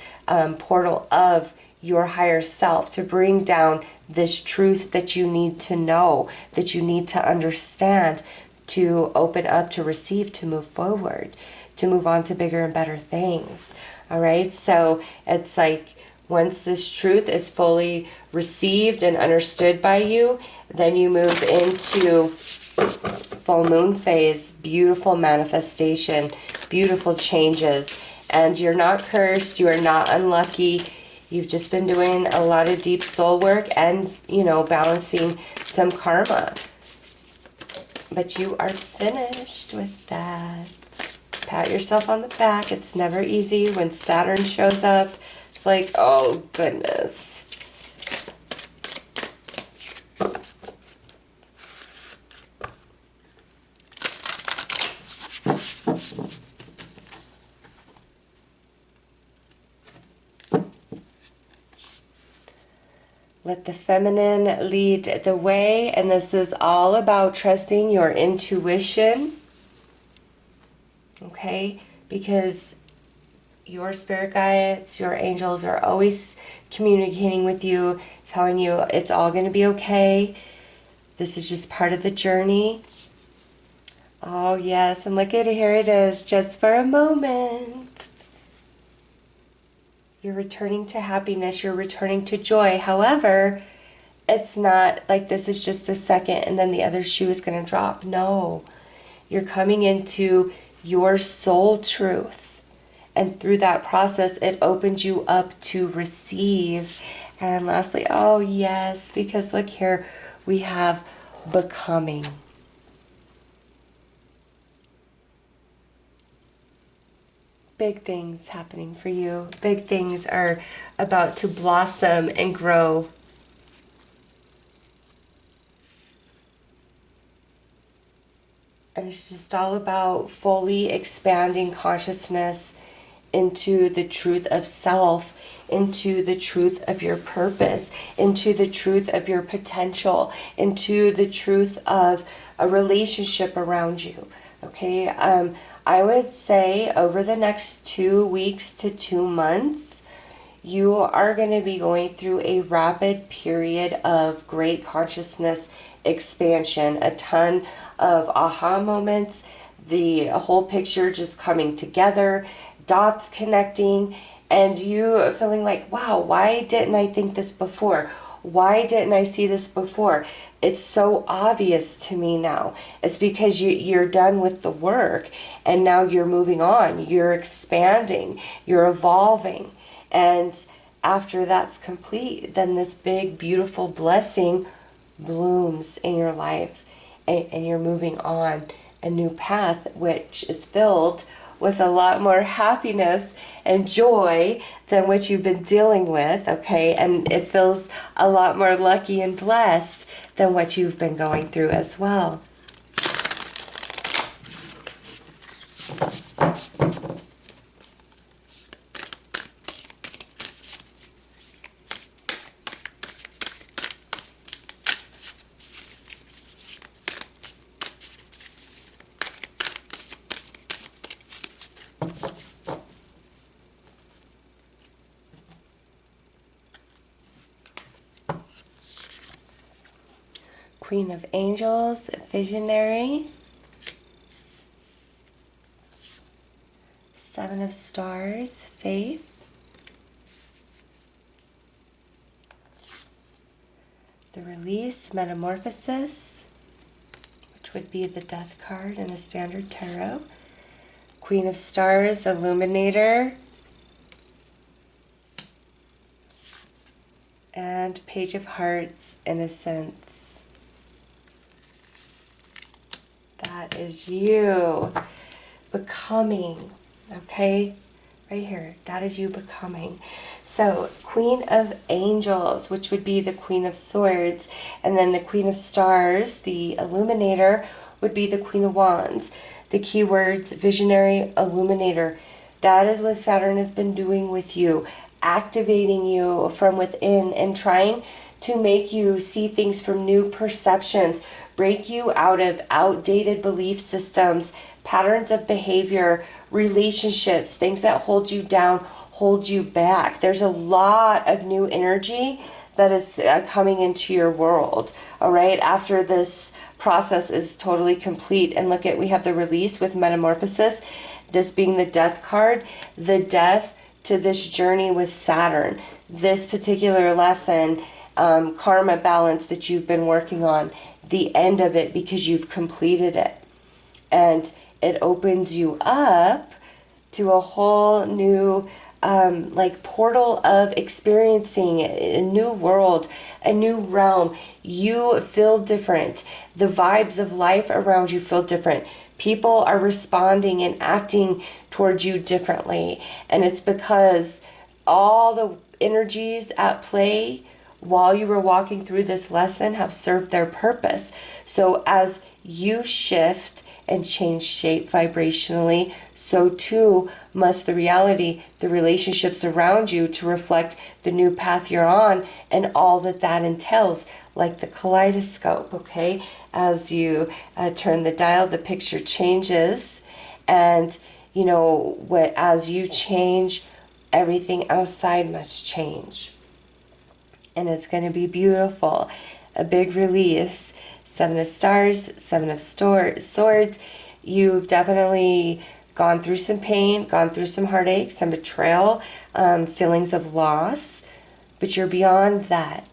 portal of your higher self, to bring down this truth that you need to know, that you need to understand, to open up, to receive, to move forward, to move on to bigger and better things. All right. So it's like, once this truth is fully received and understood by you, then you move into full moon phase, beautiful manifestation, beautiful changes. And you're not cursed, you are not unlucky. You've just been doing a lot of deep soul work and, balancing some karma. But you are finished with that. Pat yourself on the back. It's never easy when Saturn shows up. It's like, oh goodness. Let the feminine lead the way, and this is all about trusting your intuition, okay? Because your spirit guides, your angels are always communicating with you, telling you it's all going to be okay. This is just part of the journey. Oh, yes, and look at it, here it is, just for a moment. You're returning to happiness. You're returning to joy. However, it's not like this is just a second and then the other shoe is going to drop. No. You're coming into your soul truth. And through that process, it opens you up to receive. And lastly, oh yes, because look here, we have becoming. Big things happening for you. Big things are about to blossom and grow. And it's just all about fully expanding consciousness into the truth of self, into the truth of your purpose, into the truth of your potential, into the truth of a relationship around you. Okay? I would say over the next 2 weeks to 2 months, you are going to be going through a rapid period of great consciousness expansion, a ton of aha moments, the whole picture just coming together, dots connecting, and you feeling like, wow, why didn't I think this before? Why didn't I see this before? It's so obvious to me now. It's because you're done with the work and now you're moving on. You're expanding. You're evolving. And after that's complete, then this big, beautiful blessing blooms in your life. And you're moving on a new path, which is filled with a lot more happiness and joy than what you've been dealing with, okay? And it feels a lot more lucky and blessed than what you've been going through as well. Queen of Angels, Visionary. Seven of Stars, Faith. The Release, Metamorphosis, which would be the Death card in a standard tarot. Queen of Stars, Illuminator. And Page of Hearts, Innocence. That is you. Becoming. Okay? Right here. That is you becoming. So, Queen of Angels, which would be the Queen of Swords. And then the Queen of Stars, the Illuminator, would be the Queen of Wands. The keywords, Visionary, Illuminator. That is what Saturn has been doing with you. Activating you from within and trying to make you see things from new perceptions. Break you out of outdated belief systems, patterns of behavior, relationships, things that hold you down, hold you back. There's a lot of new energy that is coming into your world, all right, after this process is totally complete. And look at, we have the release with Metamorphosis, this being the Death card, the death to this journey with Saturn, this particular lesson, karma balance that you've been working on, the end of it because you've completed it. And it opens you up to a whole new like portal of experiencing a new world, a new realm. You feel different. The vibes of life around you feel different. People are responding and acting towards you differently. And it's because all the energies at play while you were walking through this lesson have served their purpose. So as you shift and change shape vibrationally, so too must the reality, the relationships around you, to reflect the new path you're on and all that that entails, like the kaleidoscope, okay? As you turn the dial, the picture changes, and you know what, as you change, everything outside must change. And it's going to be beautiful. A big release. Seven of Stars, Seven of Swords. You've definitely gone through some pain, gone through some heartache, some betrayal, feelings of loss, but you're beyond that.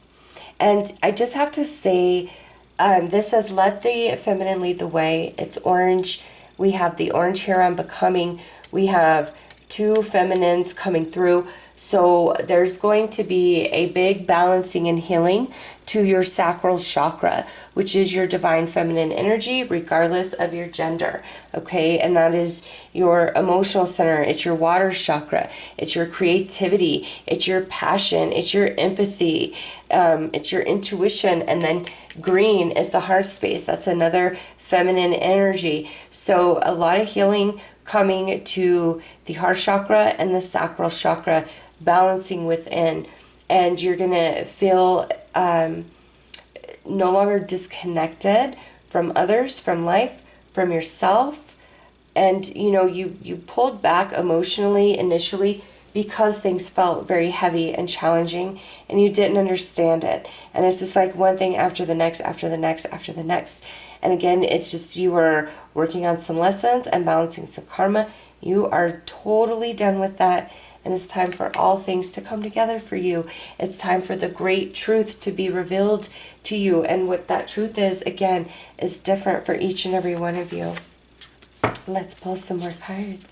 And I just have to say, this says, let the feminine lead the way. It's orange. We have the orange here on Becoming. We have two feminines coming through. So there's going to be a big balancing and healing to your sacral chakra, which is your divine feminine energy, regardless of your gender, okay? And that is your emotional center. It's your water chakra. It's your creativity. It's your passion. It's your empathy. It's your intuition. And then green is the heart space. That's another feminine energy. So a lot of healing coming to the heart chakra and the sacral chakra, balancing within. And you're going to feel no longer disconnected from others, from life, from yourself. And, you know, you pulled back emotionally initially because things felt very heavy and challenging and you didn't understand it. And it's just like one thing after the next, after the next, after the next. And again, it's just you were working on some lessons and balancing some karma. You are totally done with that. And it's time for all things to come together for you. It's time for the great truth to be revealed to you. And what that truth is, again, is different for each and every one of you. Let's pull some more cards.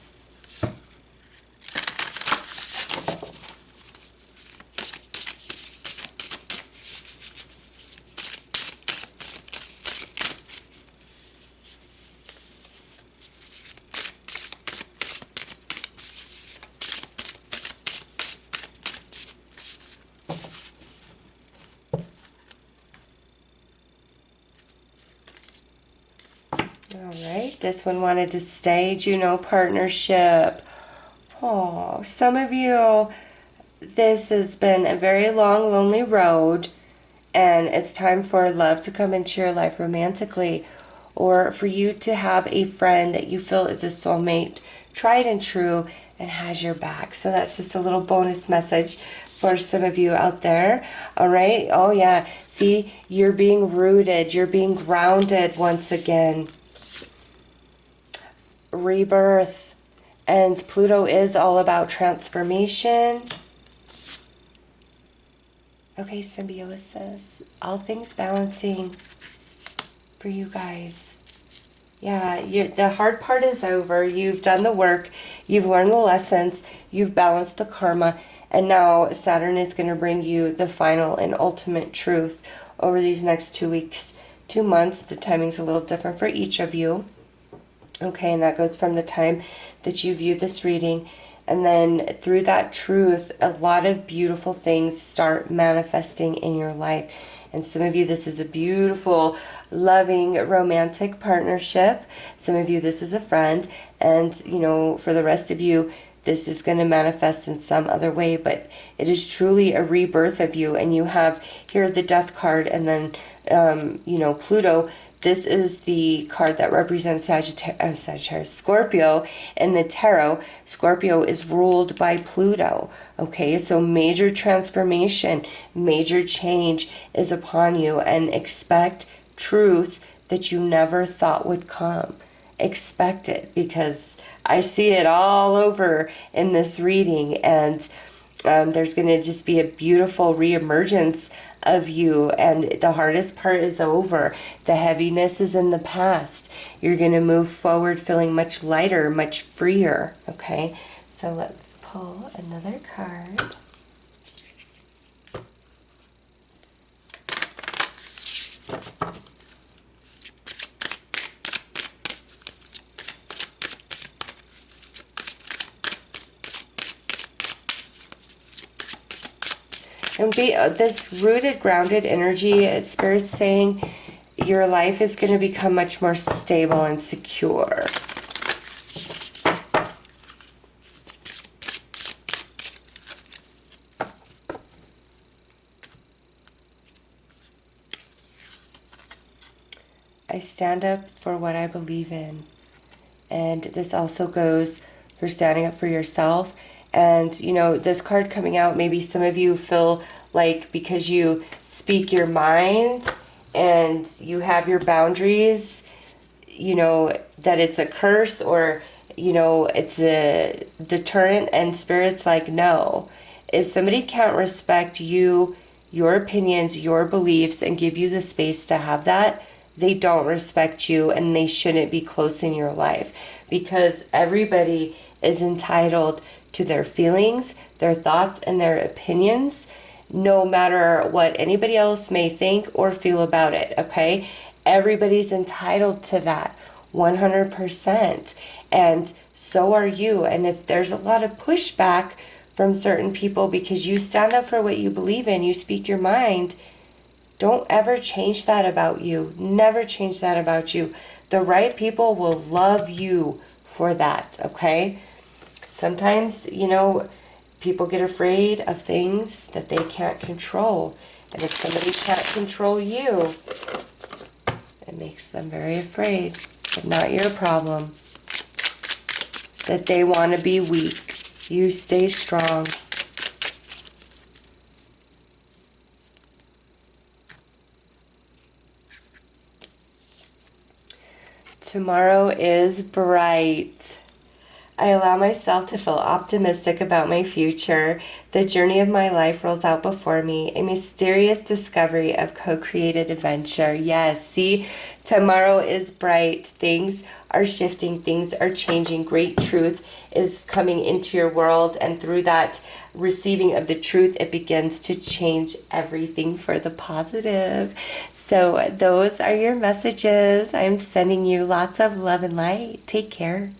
This one wanted to stay, Juno partnership. Oh, some of you, this has been a very long, lonely road, and it's time for love to come into your life romantically, or for you to have a friend that you feel is a soulmate, tried and true, and has your back. So that's just a little bonus message for some of you out there. All right. Oh yeah. See, you're being rooted. You're being grounded once again. Rebirth. And Pluto is all about transformation. Okay, symbiosis. All things balancing for you guys. Yeah, the hard part is over. You've done the work. You've learned the lessons. You've balanced the karma. And now Saturn is going to bring you the final and ultimate truth over these next 2 weeks, 2 months. The timing's a little different for each of you. Okay, and that goes from the time that you view this reading. And then through that truth, a lot of beautiful things start manifesting in your life. And some of you, this is a beautiful, loving, romantic partnership. Some of you, this is a friend. And, you know, for the rest of you, this is going to manifest in some other way. But it is truly a rebirth of you. And you have here the Death card and then, you know, Pluto. This is the card that represents Sagittarius, Scorpio in the tarot. Scorpio is ruled by Pluto. Okay, so major transformation, major change is upon you, and expect truth that you never thought would come. Expect it, because I see it all over in this reading, and there's going to just be a beautiful reemergence of you, and the hardest part is over. The heaviness is in the past. You're going to move forward feeling much lighter, much freer. Okay, so let's pull another card. And this rooted, grounded energy, Spirit's saying your life is going to become much more stable and secure. I stand up for what I believe in. And this also goes for standing up for yourself. And, you know, this card coming out, maybe some of you feel like because you speak your mind and you have your boundaries, you know, that it's a curse or, you know, it's a deterrent. And Spirit's like, no. If somebody can't respect you, your opinions, your beliefs, and give you the space to have that, they don't respect you and they shouldn't be close in your life, because everybody is entitled to their feelings, their thoughts, and their opinions, no matter what anybody else may think or feel about it, okay? Everybody's entitled to that, 100%. And so are you. And if there's a lot of pushback from certain people because you stand up for what you believe in, you speak your mind, don't ever change that about you. Never change that about you. The right people will love you for that, okay? Sometimes, you know, people get afraid of things that they can't control. And if somebody can't control you, it makes them very afraid. But not your problem. That they want to be weak. You stay strong. Tomorrow is bright. I allow myself to feel optimistic about my future. The journey of my life rolls out before me, a mysterious discovery of co-created adventure. Yes, see, tomorrow is bright. Things are shifting. Things are changing. Great truth is coming into your world, and through that receiving of the truth, it begins to change everything for the positive. So those are your messages. I'm sending you lots of love and light. Take care.